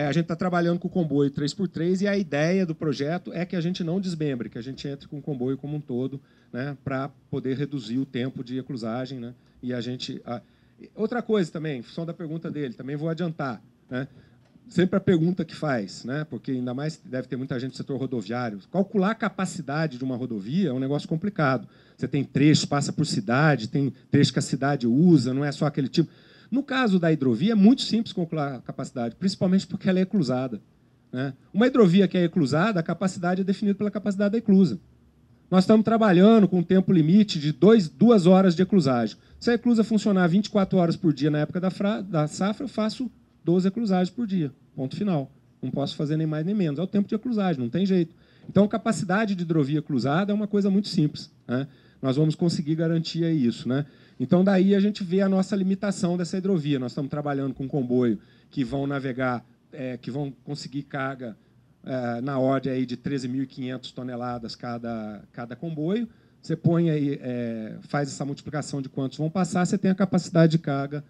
A gente está trabalhando com o comboio 3x3 e a ideia do projeto é que a gente não desmembre, que a gente entre com o comboio como um todo, né, para poder reduzir o tempo de eclusagem. Né? E a gente... Outra coisa também, em função da pergunta dele, também vou adiantar. Né? Sempre a pergunta que faz, né? Porque ainda mais deve ter muita gente do setor rodoviário. Calcular a capacidade de uma rodovia é um negócio complicado. Você tem trechos, passa por cidade, tem trecho que a cidade usa, não é só aquele tipo. No caso da hidrovia, é muito simples calcular a capacidade, principalmente porque ela é eclusada. Né? Uma hidrovia que é eclusada, a capacidade é definida pela capacidade da eclusa. Nós estamos trabalhando com um tempo limite de 2 horas de eclusagem. Se a eclusa funcionar 24 horas por dia na época da safra, eu faço 12 eclusagens por dia. Ponto final. Não posso fazer nem mais nem menos. É o tempo de eclusagem, não tem jeito. Então, a capacidade de hidrovia eclusada é uma coisa muito simples. Né? Nós vamos conseguir garantir isso. Né? Então, daí a gente vê a nossa limitação dessa hidrovia. Nós estamos trabalhando com comboio que vão navegar, que vão conseguir carga na ordem aí de 13.500 toneladas cada comboio. Você põe aí, faz essa multiplicação de quantos vão passar, você tem a capacidade de carga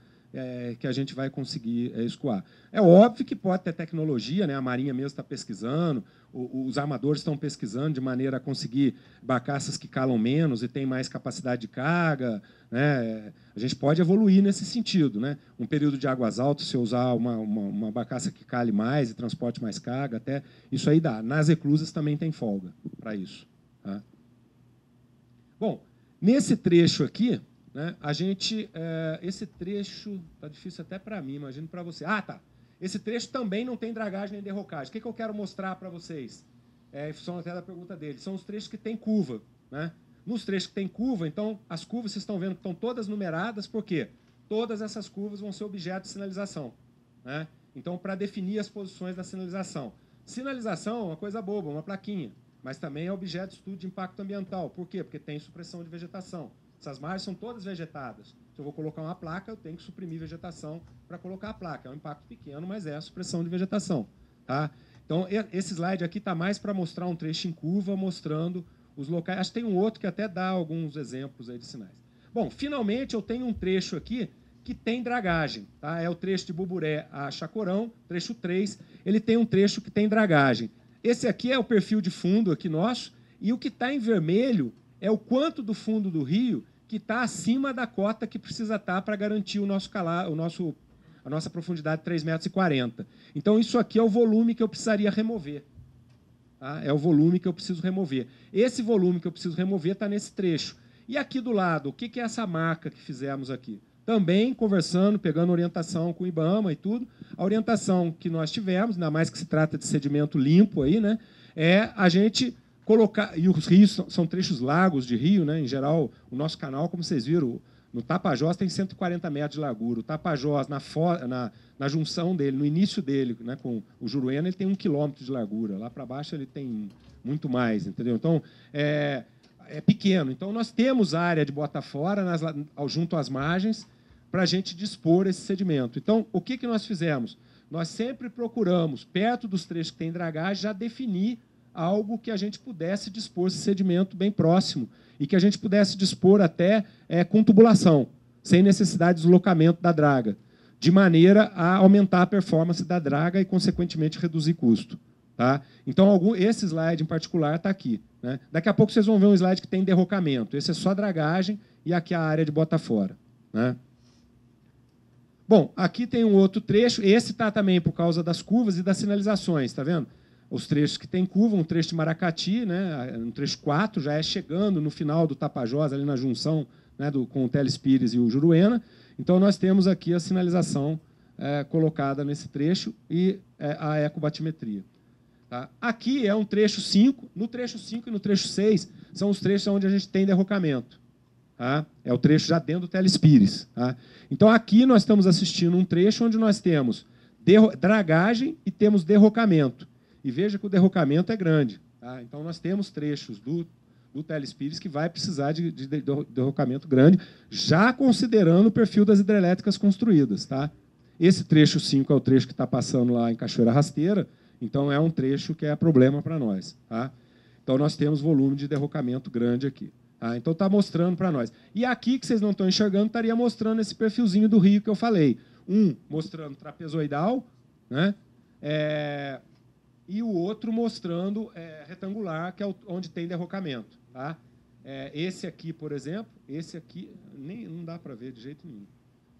que a gente vai conseguir escoar. É óbvio que pode ter tecnologia, né? A Marinha mesmo está pesquisando, os armadores estão pesquisando de maneira a conseguir barcaças que calam menos e têm mais capacidade de carga. Né? A gente pode evoluir nesse sentido. Né? Um período de águas altas, se eu usar uma barcaça que cale mais e transporte mais carga, até isso aí dá. Nas eclusas também tem folga para isso. Tá? Bom, nesse trecho aqui, né, a gente, esse trecho está difícil até para mim, imagino para você. Ah, tá. Esse trecho também não tem dragagem nem derrocagem. O que eu quero mostrar para vocês? Em função até da pergunta dele. São os trechos que tem curva. Né? Nos trechos que tem curva, então, as curvas vocês estão vendo que estão todas numeradas, por quê? Todas essas curvas vão ser objeto de sinalização. Né? Então, para definir as posições da sinalização. Sinalização é uma coisa boba, uma plaquinha, mas também é objeto de estudo de impacto ambiental. Por quê? Porque tem supressão de vegetação. Essas margens são todas vegetadas. Se eu vou colocar uma placa, eu tenho que suprimir vegetação para colocar a placa. É um impacto pequeno, mas é a supressão de vegetação. Tá? Então, esse slide aqui está mais para mostrar um trecho em curva, mostrando os locais. Acho que tem um outro que até dá alguns exemplos aí de sinais. Bom, finalmente, eu tenho um trecho aqui que tem dragagem. Tá? É o trecho de Buburé a Chacorão, trecho 3. Ele tem um trecho que tem dragagem. Esse aqui é o perfil de fundo aqui nosso, e o que está em vermelho é o quanto do fundo do rio que está acima da cota que precisa estar para garantir a nossa profundidade de 3,40 metros. Então, isso aqui é o volume que eu precisaria remover. Tá? É o volume que eu preciso remover. Esse volume que eu preciso remover está nesse trecho. E aqui do lado, o que é essa marca que fizemos aqui? Também conversando, pegando orientação com o IBAMA e tudo. A orientação que nós tivemos, ainda mais que se trata de sedimento limpo, aí, né, é a gente colocar... E os rios são trechos largos de rio, né? Em geral, o nosso canal, como vocês viram, No Tapajós tem 140 metros de largura. O Tapajós, na junção dele, no início dele, né, com o Juruena, ele tem 1 quilômetro de largura. Lá para baixo ele tem muito mais, entendeu? Então, é pequeno. Então, nós temos área de bota fora junto às margens para a gente dispor esse sedimento. Então, o que nós fizemos? Nós sempre procuramos, perto dos trechos que tem dragagem, já definir algo que a gente pudesse dispor esse sedimento bem próximo e que a gente pudesse dispor até com tubulação, sem necessidade de deslocamento da draga, de maneira a aumentar a performance da draga e, consequentemente, reduzir custo. Tá? Então, esse slide em particular está aqui. Né? Daqui a pouco vocês vão ver um slide que tem derrocamento. Esse é só dragagem e aqui a área de bota fora. Né? Bom, aqui tem um outro trecho. Esse está também por causa das curvas e das sinalizações. Está vendo? Os trechos que tem curva, um trecho de Maracati, né? Um trecho 4, já é chegando no final do Tapajós, ali na junção, né, com o Telespires e o Juruena. Então, nós temos aqui a sinalização colocada nesse trecho e a ecobatimetria. Tá? Aqui é um trecho 5. No trecho 5 e no trecho 6 são os trechos onde a gente tem derrocamento. Tá? É o trecho já dentro do Telespires. Tá? Então, aqui nós estamos assistindo um trecho onde nós temos dragagem e temos derrocamento. E veja que o derrocamento é grande. Tá? Então, nós temos trechos do Telespires que vai precisar de derrocamento grande, já considerando o perfil das hidrelétricas construídas. Tá? Esse trecho 5 é o trecho que está passando lá em Cachoeira Rasteira, então é um trecho que é problema para nós. Tá? Então, nós temos volume de derrocamento grande aqui. Tá? Então, está mostrando para nós. E aqui, que vocês não estão enxergando, estaria mostrando esse perfilzinho do rio que eu falei. Um mostrando trapezoidal, né? E o outro mostrando retangular, que é onde tem derrocamento. Tá? Esse aqui, por exemplo, esse aqui nem não dá para ver de jeito nenhum.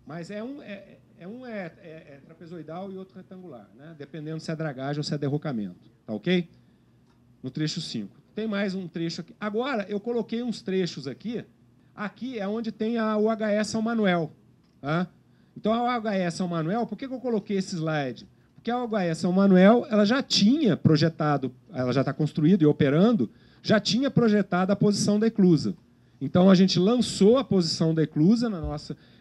Mas um é trapezoidal e outro retangular, né? Dependendo se é dragagem ou se é derrocamento. Tá ok? No trecho 5. Tem mais um trecho aqui. Agora, eu coloquei uns trechos aqui. Aqui é onde tem a UHE São Manuel. Tá? Então, a UHE São Manuel, por que eu coloquei esse slide? Porque a UHE São Manuel ela já tinha projetado, ela já está construída e operando, já tinha projetado a posição da eclusa. Então, a gente lançou a posição da eclusa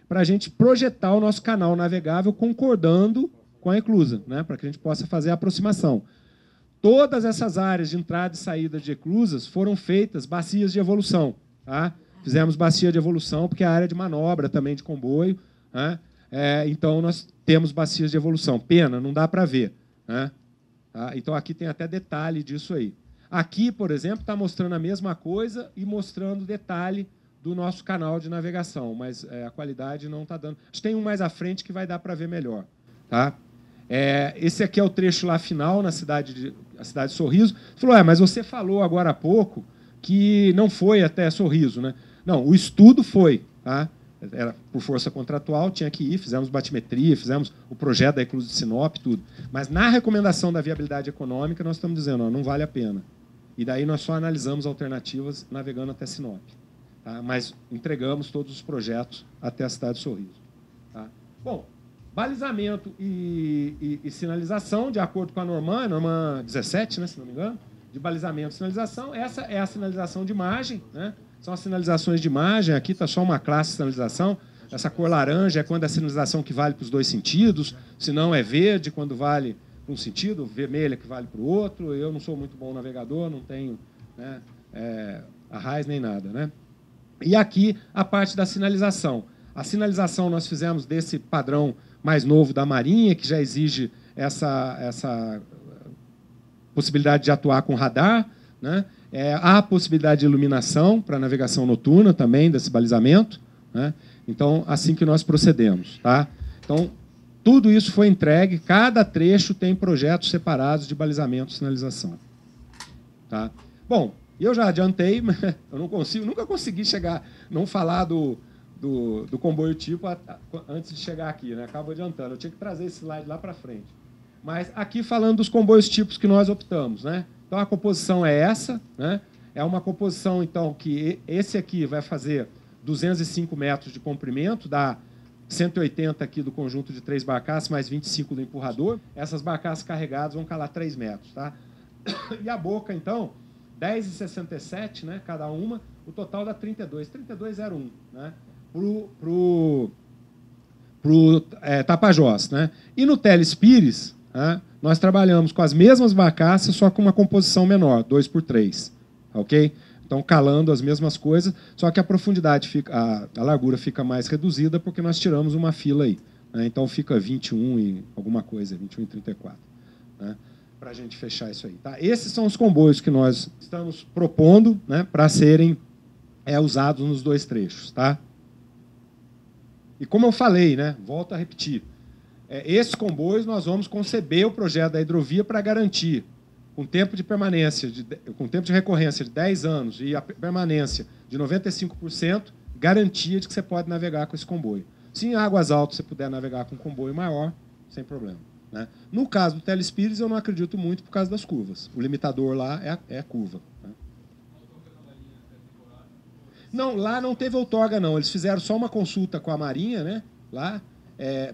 para a gente projetar o nosso canal navegável concordando com a eclusa, né, para que a gente possa fazer a aproximação. Todas essas áreas de entrada e saída de eclusas foram feitas bacias de evolução. Tá? Fizemos bacia de evolução, porque é a área de manobra também de comboio. Né? Então, nós temos bacias de evolução. Pena, não dá para ver. Né? Tá? Então, aqui tem até detalhe disso aí. Aqui, por exemplo, está mostrando a mesma coisa e mostrando detalhe do nosso canal de navegação, mas a qualidade não está dando. Acho que tem um mais à frente que vai dar para ver melhor. Tá? Esse aqui é o trecho lá final, na cidade de Sorriso. Você falou, mas você falou agora há pouco que não foi até Sorriso. Né? Não, o estudo foi. Tá? Era por força contratual, tinha que ir, fizemos batimetria, fizemos o projeto da eclusa de Sinop, tudo. Mas na recomendação da viabilidade econômica, nós estamos dizendo, não vale a pena. E daí nós só analisamos alternativas navegando até Sinop. Tá? Mas entregamos todos os projetos até a cidade de Sorriso. Tá? Bom, balizamento e sinalização, de acordo com a norma 17, né, se não me engano, de balizamento e sinalização. Essa é a sinalização de imagem, né? São as sinalizações de imagem. Aqui está só uma classe de sinalização. Essa cor laranja é quando é a sinalização que vale para os dois sentidos, se não é verde quando vale para um sentido, vermelha que vale para o outro. Eu não sou muito bom navegador, não tenho, né, a RAIS nem nada. Né? E aqui a parte da sinalização. A sinalização nós fizemos desse padrão mais novo da Marinha, que já exige essa possibilidade de atuar com radar. Né? Há a possibilidade de iluminação para navegação noturna também, desse balizamento. Né? Então, assim que nós procedemos. Tá? Então, tudo isso foi entregue, cada trecho tem projetos separados de balizamento e sinalização. Tá? Bom, eu já adiantei, mas eu nunca consegui chegar, não falar do comboio tipo antes de chegar aqui, né? Acabo adiantando, eu tinha que trazer esse slide lá para frente. Mas aqui falando dos comboios tipos que nós optamos, né? Então a composição é essa, né? É uma composição então que esse aqui vai fazer 205 metros de comprimento, dá 180 aqui do conjunto de 3 barcaças, mais 25 do empurrador. Essas barcaças carregadas vão calar 3 metros, tá? E a boca, então, 10,67, né, cada uma, o total dá 32,01, né? Tapajós. Né? E no Telespires, né, nós trabalhamos com as mesmas barcaças, só com uma composição menor, 2x3. Ok? Então, calando as mesmas coisas, só que a profundidade, a largura fica mais reduzida porque nós tiramos uma fila aí. Né? Então, fica 21 e alguma coisa, 21 e 34. Né? Para a gente fechar isso aí. Tá? Esses são os comboios que nós estamos propondo, né, para serem usados nos dois trechos. Tá? E como eu falei, né, volto a repetir, esses comboios nós vamos conceber o projeto da hidrovia para garantir com tempo de permanência, com tempo de recorrência de 10 anos e a permanência de 95%, garantia de que você pode navegar com esse comboio. Se em águas altas você puder navegar com um comboio maior, sem problema. Né? No caso do Telespires, eu não acredito muito por causa das curvas. O limitador lá é a curva. Né? Não, lá não teve outorga, não. Eles fizeram só uma consulta com a Marinha, né? Lá,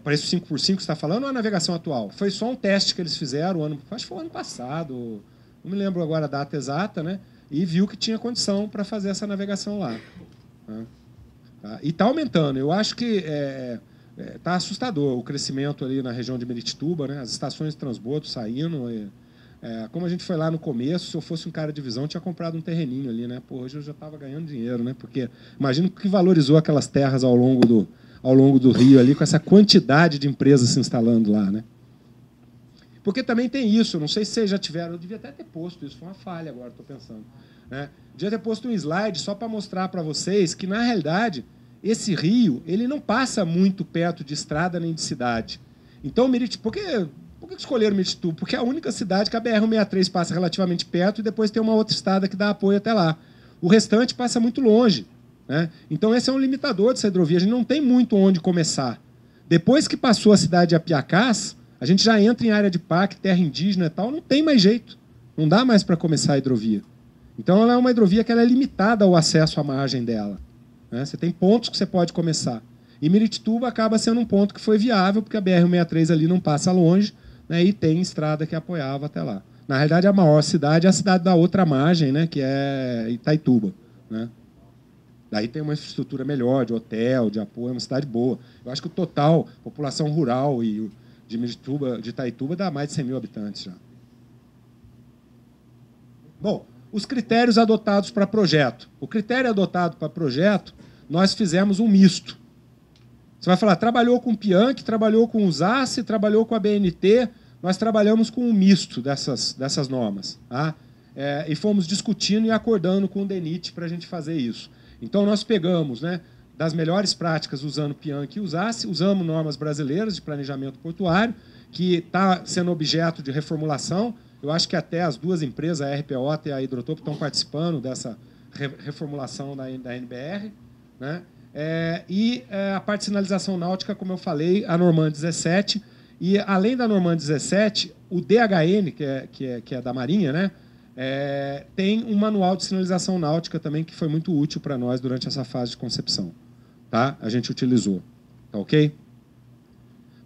para esse 5x5 que você está falando, ou a navegação atual? Foi só um teste que eles fizeram, acho que foi o ano passado, não me lembro agora a data exata, né? E viu que tinha condição para fazer essa navegação lá. Né? Tá? E está aumentando. Eu acho que está assustador o crescimento ali na região de Miritituba, né? As estações de transbordo saindo. Como a gente foi lá no começo, se eu fosse um cara de visão, eu tinha comprado um terreninho ali, né? Pô, hoje eu já estava ganhando dinheiro, né? Porque imagino que valorizou aquelas terras ao longo do rio ali, com essa quantidade de empresas se instalando lá, né? Porque também tem isso, não sei se vocês já tiveram, eu devia até ter posto isso, foi uma falha agora, estou pensando. Né? Devia ter posto um slide só para mostrar para vocês que, na realidade, esse rio ele não passa muito perto de estrada nem de cidade. Então, por que escolheram Miritituba? Porque é a única cidade que a BR-163 passa relativamente perto e depois tem uma outra estrada que dá apoio até lá. O restante passa muito longe. Né? Então, esse é um limitador dessa hidrovia. A gente não tem muito onde começar. Depois que passou a cidade de Apiacás, a gente já entra em área de parque, terra indígena e tal, não tem mais jeito. Não dá mais para começar a hidrovia. Então, ela é uma hidrovia que ela é limitada ao acesso à margem dela. Né? Você tem pontos que você pode começar. E Miritituba acaba sendo um ponto que foi viável, porque a BR-163 ali não passa longe, né? E tem estrada que apoiava até lá. Na realidade, a maior cidade é a cidade da outra margem, né? Que é Itaituba. Né? Daí tem uma infraestrutura melhor, de hotel, de apoio, é uma cidade boa. Eu acho que o total, população rural de Miritituba, de Itaituba, dá mais de 100 mil habitantes já. Bom, os critérios adotados para projeto. O critério adotado para projeto, nós fizemos um misto. Você vai falar, trabalhou com o Pianchi, trabalhou com o ZACE, trabalhou com a BNT, nós trabalhamos com um misto dessas normas. Tá? E fomos discutindo e acordando com o DENIT para a gente fazer isso. Então, nós pegamos, né, das melhores práticas usando Pianchi e o ZACE, usamos normas brasileiras de planejamento portuário, que está sendo objeto de reformulação. Eu acho que até as duas empresas, a RPO e a Hidrotopo, estão participando dessa reformulação da NBR. Né? A parte de sinalização náutica, como eu falei, a Norman 17. E, além da Norman 17, o DHN, que é da Marinha, né? Tem um manual de sinalização náutica também que foi muito útil para nós durante essa fase de concepção. Tá? A gente utilizou. Tá ok?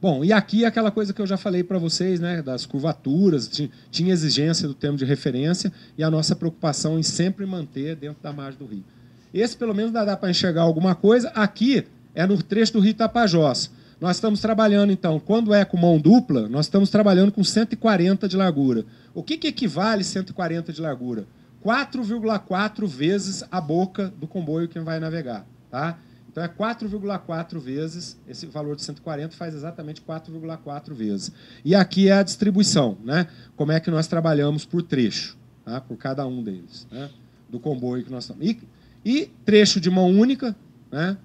Bom, e aqui é aquela coisa que eu já falei para vocês, né, das curvaturas, tinha exigência do termo de referência e a nossa preocupação em sempre manter dentro da margem do rio. Esse, pelo menos, dá para enxergar alguma coisa. Aqui é no trecho do rio Tapajós. Nós estamos trabalhando, então, quando é com mão dupla, nós estamos trabalhando com 140 de largura. O que equivale 140 de largura? 4,4 vezes a boca do comboio que vai navegar. Tá? Então, é 4,4 vezes, esse valor de 140 faz exatamente 4,4 vezes. E aqui é a distribuição, né? Como é que nós trabalhamos por trecho, tá? Por cada um deles, né? Do comboio que nós estamos. E trecho de mão única, né?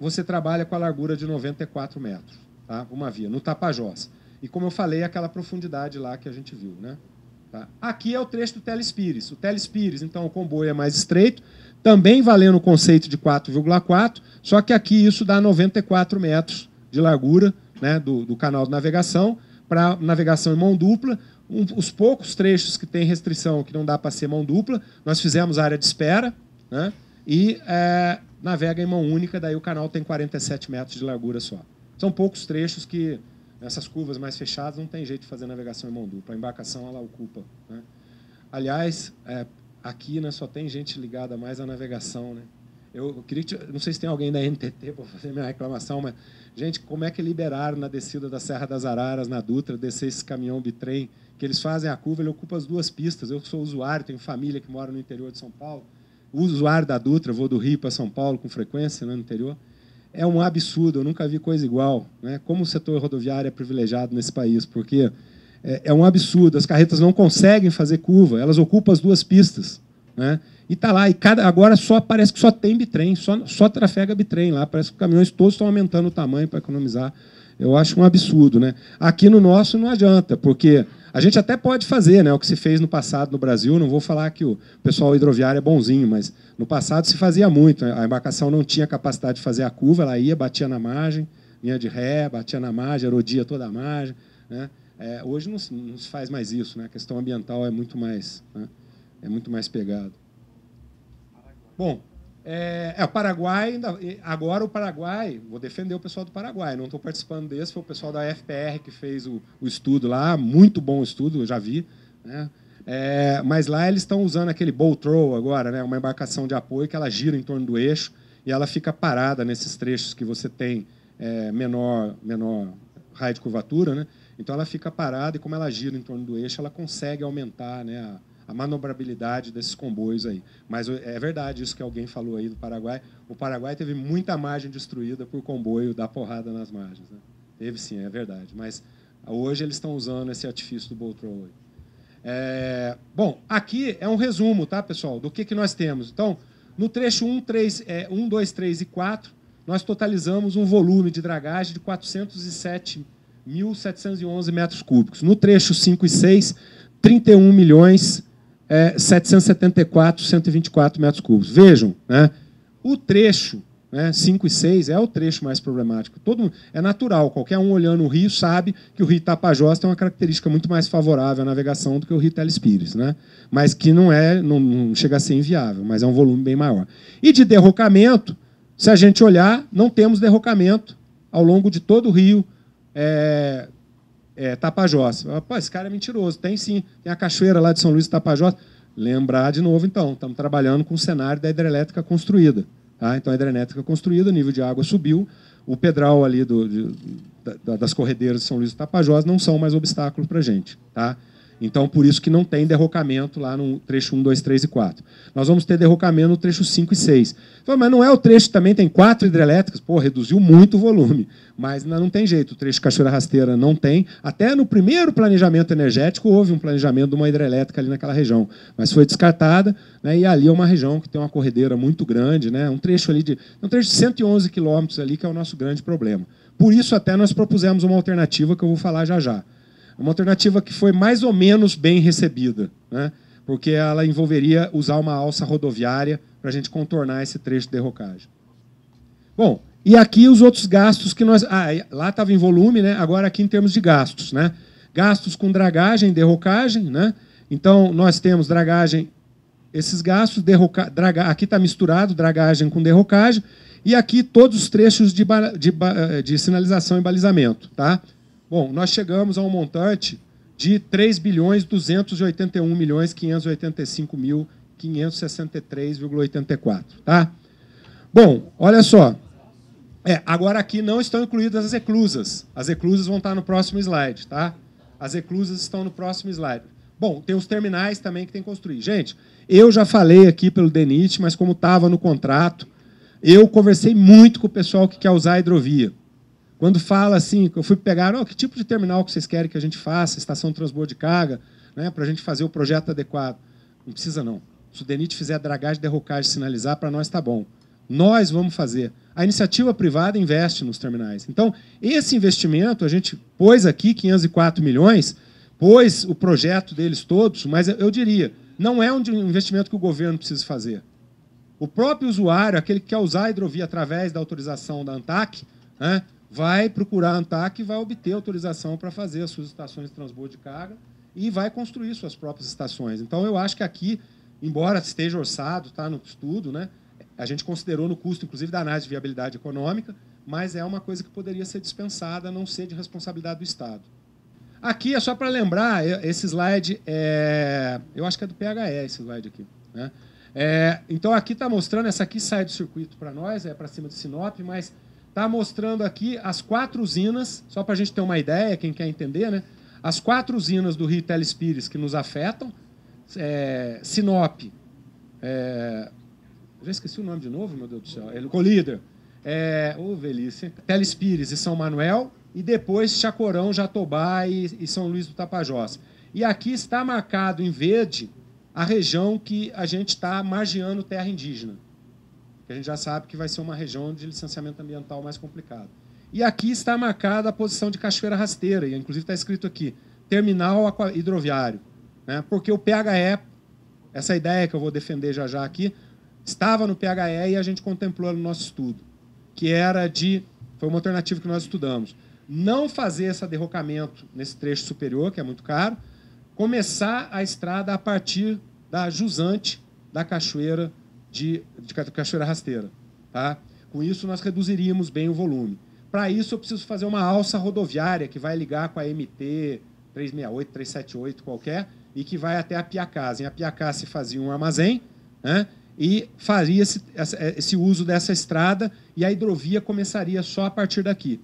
Você trabalha com a largura de 94 metros, tá? Uma via, no Tapajós. E, como eu falei, aquela profundidade lá que a gente viu, né? Tá? Aqui é o trecho do Telespires. O Telespires, então, o comboio é mais estreito, também valendo o conceito de 4,4, só que aqui isso dá 94 metros de largura, né, do canal de navegação, para navegação em mão dupla. Os poucos trechos que tem restrição, que não dá para ser mão dupla, nós fizemos área de espera, né, e navega em mão única, daí o canal tem 47 metros de largura só. São poucos trechos que, nessas curvas mais fechadas, não tem jeito de fazer navegação em mão dupla. A embarcação ela ocupa. Né? Aliás, aqui, né, só tem gente ligada mais à navegação. Né? Eu queria, não sei se tem alguém da NTT para fazer minha reclamação, mas, gente, como é que liberaram na descida da Serra das Araras, na Dutra, descer esse caminhão bitrem, que eles fazem a curva, ele ocupa as duas pistas. Eu sou usuário, tenho família que mora no interior de São Paulo, usuário da Dutra, vou do Rio para São Paulo com frequência, né, no interior. É um absurdo, eu nunca vi coisa igual, né? Como o setor rodoviário é privilegiado nesse país, porque é um absurdo, as carretas não conseguem fazer curva, elas ocupam as duas pistas, né? E está lá, e agora parece que só tem bitrem, só trafega bitrem lá, parece que os caminhões todos estão aumentando o tamanho para economizar. Eu acho um absurdo, né? Aqui no nosso não adianta, porque a gente até pode fazer, né, o que se fez no passado no Brasil, não vou falar que o pessoal hidroviário é bonzinho, mas no passado se fazia muito, a embarcação não tinha capacidade de fazer a curva, ela ia, batia na margem, vinha de ré, batia na margem, erodia toda a margem, né? Hoje não se faz mais isso, né? A questão ambiental é muito mais, né? É muito mais pegado. Bom, o Paraguai, agora o Paraguai, vou defender o pessoal do Paraguai, não estou participando desse, foi o pessoal da FPR que fez o estudo lá, muito bom estudo, eu já vi, né? Mas lá eles estão usando aquele bow throw agora, né? Uma embarcação de apoio que ela gira em torno do eixo e ela fica parada nesses trechos que você tem menor raio de curvatura, né? Então ela fica parada e como ela gira em torno do eixo, ela consegue aumentar, né, a manobrabilidade desses comboios aí. Mas é verdade isso que alguém falou aí do Paraguai. O Paraguai teve muita margem destruída por comboio dar porrada nas margens, né? Teve sim, é verdade. Mas hoje eles estão usando esse artifício do bow throw. Bom, aqui é um resumo, tá, pessoal, do que nós temos. Então, no trecho 1, 2, 3 e 4, nós totalizamos um volume de dragagem de 407.711 metros cúbicos. No trecho 5 e 6, 31.774.124 metros cúbicos. Vejam, né, o trecho, né, 5 e 6 é o trecho mais problemático. É natural, qualquer um olhando o rio sabe que o rio Tapajós tem uma característica muito mais favorável à navegação do que o rio Telespires, né? Mas que não chega a ser inviável, mas é um volume bem maior. E de derrocamento, se a gente olhar, não temos derrocamento ao longo de todo o rio Tapajós. Pô, esse cara é mentiroso. Tem sim, tem a cachoeira lá de São Luís de Tapajós. Lembrar de novo, então, estamos trabalhando com o cenário da hidrelétrica construída. Tá? Então, a hidrelétrica construída, o nível de água subiu, o pedral ali das corredeiras de São Luís de Tapajós não são mais obstáculo para a gente. Tá? Então, por isso que não tem derrocamento lá no trecho 1, 2, 3 e 4. Nós vamos ter derrocamento no trecho 5 e 6. Mas não é o trecho que também tem 4 hidrelétricas? Pô, reduziu muito o volume. Mas não tem jeito, o trecho Cachoeira Rasteira não tem. Até no primeiro planejamento energético houve um planejamento de uma hidrelétrica ali naquela região. Mas foi descartada, né, e ali é uma região que tem uma corredeira muito grande, né, um trecho de 111 quilômetros ali que é o nosso grande problema. Por isso até nós propusemos uma alternativa que eu vou falar já já. Uma alternativa que foi mais ou menos bem recebida, né? Porque ela envolveria usar uma alça rodoviária para a gente contornar esse trecho de derrocagem. Bom, e aqui os outros gastos que nós... lá estava em volume, né? Agora aqui em termos de gastos, né? Gastos com dragagem, derrocagem, né? Então, nós temos dragagem, esses gastos, aqui está misturado dragagem com derrocagem, e aqui todos os trechos de sinalização e balizamento, tá? Bom, nós chegamos a um montante de 3.281.585.563,84. Tá? Bom, olha só. Agora aqui não estão incluídas as eclusas. As eclusas vão estar no próximo slide. Tá? As eclusas estão no próximo slide. Bom, tem os terminais também que tem que construir. Gente, eu já falei aqui pelo DENIT, mas como estava no contrato, eu conversei muito com o pessoal que quer usar a hidrovia. Quando fala assim, eu fui pegar, que tipo de terminal que vocês querem que a gente faça, estação de transbordo de carga, né, para a gente fazer o projeto adequado. Não precisa, não. Se o DENIT fizer dragagem, derrocagem, sinalizar, para nós está bom. Nós vamos fazer. A iniciativa privada investe nos terminais. Então, esse investimento, a gente pôs aqui 504 milhões, pôs o projeto deles todos, mas eu diria, não é um investimento que o governo precisa fazer. O próprio usuário, aquele que quer usar a hidrovia através da autorização da ANTAC, né, vai procurar a ANTAC e vai obter autorização para fazer as suas estações de transbordo de carga e vai construir suas próprias estações. Então, eu acho que aqui, embora esteja orçado, está no estudo, né, a gente considerou no custo, inclusive, da análise de viabilidade econômica, mas é uma coisa que poderia ser dispensada, a não ser de responsabilidade do Estado. Aqui, é só para lembrar, esse slide, eu acho que é do PHE, esse slide aqui, né? Então, aqui está mostrando, essa aqui sai do circuito para nós, é para cima de Sinop, mas está mostrando aqui as 4 usinas, só para a gente ter uma ideia, quem quer entender, né? As 4 usinas do Rio Telespires que nos afetam, Sinop, já esqueci o nome de novo, meu Deus do céu, Colíder, velhice, Telespires e São Manuel, e depois Chacorão, Jatobá e São Luís do Tapajós. E aqui está marcado em verde a região que a gente está margeando terra indígena, que a gente já sabe que vai ser uma região de licenciamento ambiental mais complicado. E aqui está marcada a posição de Cachoeira Rasteira, e inclusive está escrito aqui, terminal hidroviário, né? Porque o PHE, essa ideia que eu vou defender já aqui, estava no PHE e a gente contemplou no nosso estudo, que foi uma alternativa que nós estudamos, não fazer esse derrocamento nesse trecho superior, que é muito caro, começar a estrada a partir da jusante da cachoeira de Cachoeira Rasteira. Tá? Com isso, nós reduziríamos bem o volume. Para isso, eu preciso fazer uma alça rodoviária que vai ligar com a MT 368, 378, qualquer, e que vai até a Piacás. Em Apiacás se fazia um armazém, né? E faria esse uso dessa estrada, e a hidrovia começaria só a partir daqui.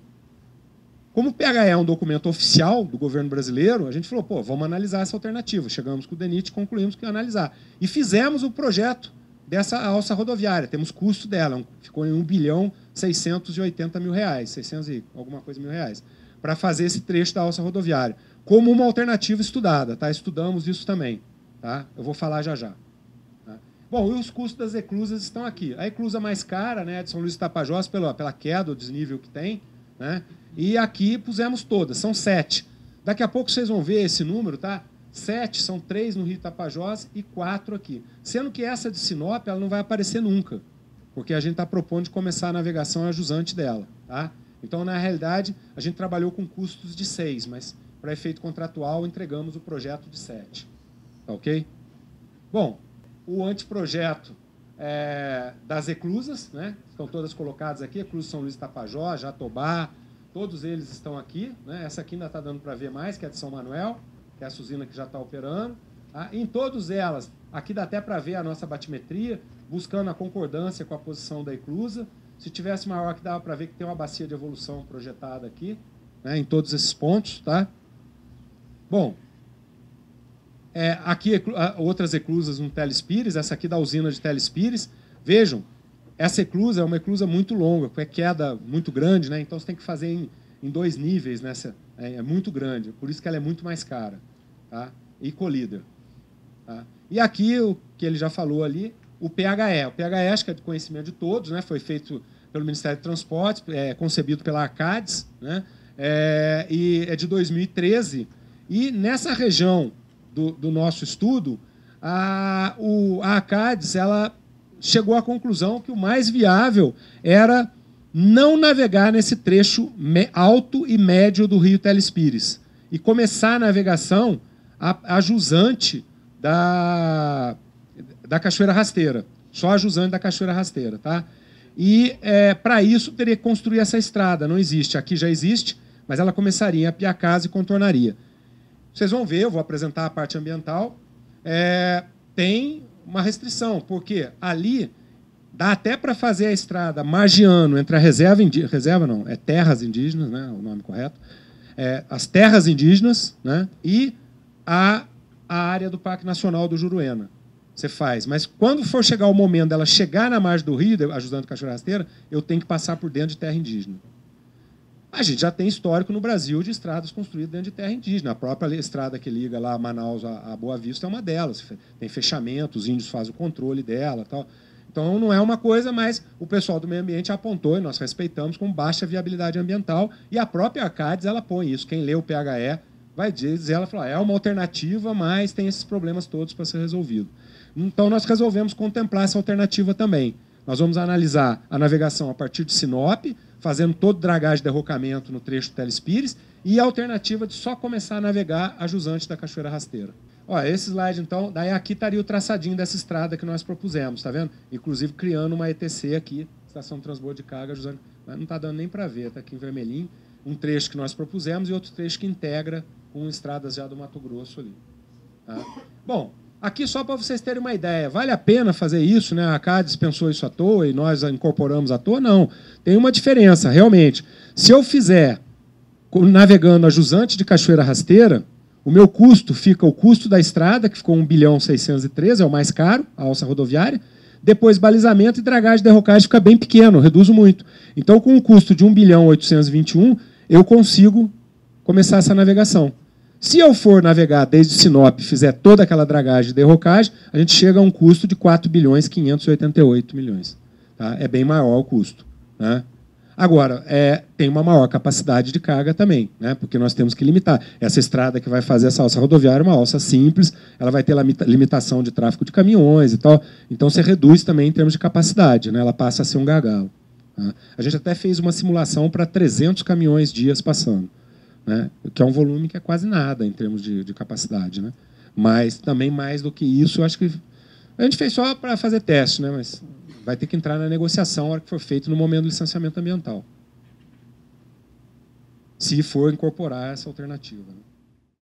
Como o PHE é um documento oficial do governo brasileiro, a gente falou, vamos analisar essa alternativa. Chegamos com o DENIT e concluímos que ia analisar. E fizemos o projeto dessa alça rodoviária. Temos custo dela, ficou em R$1.680.000, 600 e alguma coisa mil reais, para fazer esse trecho da alça rodoviária, como uma alternativa estudada. Tá? Estudamos isso também. Tá? Eu vou falar já. Tá? Bom, e os custos das eclusas estão aqui. A eclusa mais cara, né, de São Luís do Tapajós, pela queda, o desnível que tem, né? E aqui pusemos todas, são 7. Daqui a pouco vocês vão ver esse número, tá? 7, são 3 no Rio Tapajós e 4 aqui. Sendo que essa de Sinop, ela não vai aparecer nunca, porque a gente está propondo de começar a navegação a jusante dela. Tá? Então, na realidade, a gente trabalhou com custos de 6, mas para efeito contratual entregamos o projeto de 7. Tá ok? Bom, o anteprojeto das eclusas, né? Estão todas colocadas aqui, eclusa São Luís do Tapajós, Jatobá, todos eles estão aqui, né? Essa aqui ainda está dando para ver mais, que é de São Manuel, que é essa usina que já está operando. Em todas elas, aqui dá até para ver a nossa batimetria, buscando a concordância com a posição da eclusa. Se tivesse maior, aqui dava para ver que tem uma bacia de evolução projetada aqui, né? Em todos esses pontos. Tá? Bom, aqui outras eclusas no Telespires, essa aqui da usina de Telespires. Vejam, essa eclusa é uma eclusa muito longa, com queda muito grande, né? Então você tem que fazer em 2 níveis, nessa, é muito grande, por isso que ela é muito mais cara. Tá? E Colíder. Tá? E aqui, o que ele já falou ali, o PHE. O PHE, acho que é de conhecimento de todos, né? Foi feito pelo Ministério do Transportes, concebido pela Arcades, né? E é de 2013. E nessa região do nosso estudo, a Arcades, ela chegou à conclusão que o mais viável era não navegar nesse trecho alto e médio do Rio Telespires e começar a navegação a jusante da Cachoeira Rasteira, só a jusante da Cachoeira Rasteira. Tá? E, para isso, teria que construir essa estrada. Não existe. Aqui já existe, mas ela começaria em Apiacás e contornaria. Vocês vão ver, eu vou apresentar a parte ambiental. Tem uma restrição, porque ali dá até para fazer a estrada margeando entre a terras indígenas, né, o nome correto, as terras indígenas, né, e a área do Parque Nacional do Juruena. Você faz, mas quando for chegar o momento dela chegar na margem do rio, ajudando a Cachoeira Rasteira, eu tenho que passar por dentro de terra indígena. A gente já tem histórico no Brasil de estradas construídas dentro de terra indígena. A própria estrada que liga lá Manaus a Boa Vista é uma delas. Tem fechamento, os índios fazem o controle dela. Tal. Então, não é uma coisa, mas o pessoal do meio ambiente apontou, e nós respeitamos, com baixa viabilidade ambiental. E a própria Arcades, ela põe isso. Quem lê o PHE vai dizer, ela fala, é uma alternativa, mas tem esses problemas todos para ser resolvido. Então, nós resolvemos contemplar essa alternativa também. Nós vamos analisar a navegação a partir de Sinop, fazendo todo o dragagem de derrocamento no trecho do Telespires, e a alternativa de só começar a navegar a jusante da Cachoeira Rasteira. Esse slide, então, daí aqui estaria o traçadinho dessa estrada que nós propusemos, tá vendo? Inclusive criando uma ETC aqui, Estação de Transbordo de Carga, jusante, mas não está dando nem para ver, está aqui em vermelhinho, um trecho que nós propusemos e outro trecho que integra com estradas já do Mato Grosso ali. Tá? Bom, Aqui só para vocês terem uma ideia, vale a pena fazer isso, né? A CADES pensou isso à toa e nós incorporamos à toa? Não, tem uma diferença, realmente. Se eu fizer navegando a jusante de Cachoeira Rasteira, o meu custo fica o custo da estrada, que ficou 1.613.000, é o mais caro, a alça rodoviária. Depois, balizamento e dragagem e derrocagem fica bem pequeno, reduzo muito. Então, com um custo de 1.821.000, eu consigo começar essa navegação. Se eu for navegar desde Sinop e fizer toda aquela dragagem e derrocagem, a gente chega a um custo de 4.588.000.000. Tá? É bem maior o custo. Né? Agora, tem uma maior capacidade de carga também, né? Porque nós temos que limitar. Essa estrada que vai fazer essa alça rodoviária é uma alça simples, ela vai ter limitação de tráfego de caminhões e tal, então você reduz também em termos de capacidade, né? Ela passa a ser um gargalo. Tá? A gente até fez uma simulação para 300 caminhões dias passando, né? Que é um volume que é quase nada em termos de capacidade. Né? Mas também mais do que isso, eu acho que a gente fez só para fazer teste, né? Mas vai ter que entrar na negociação na hora que for feito no momento do licenciamento ambiental. Se for incorporar essa alternativa. Né?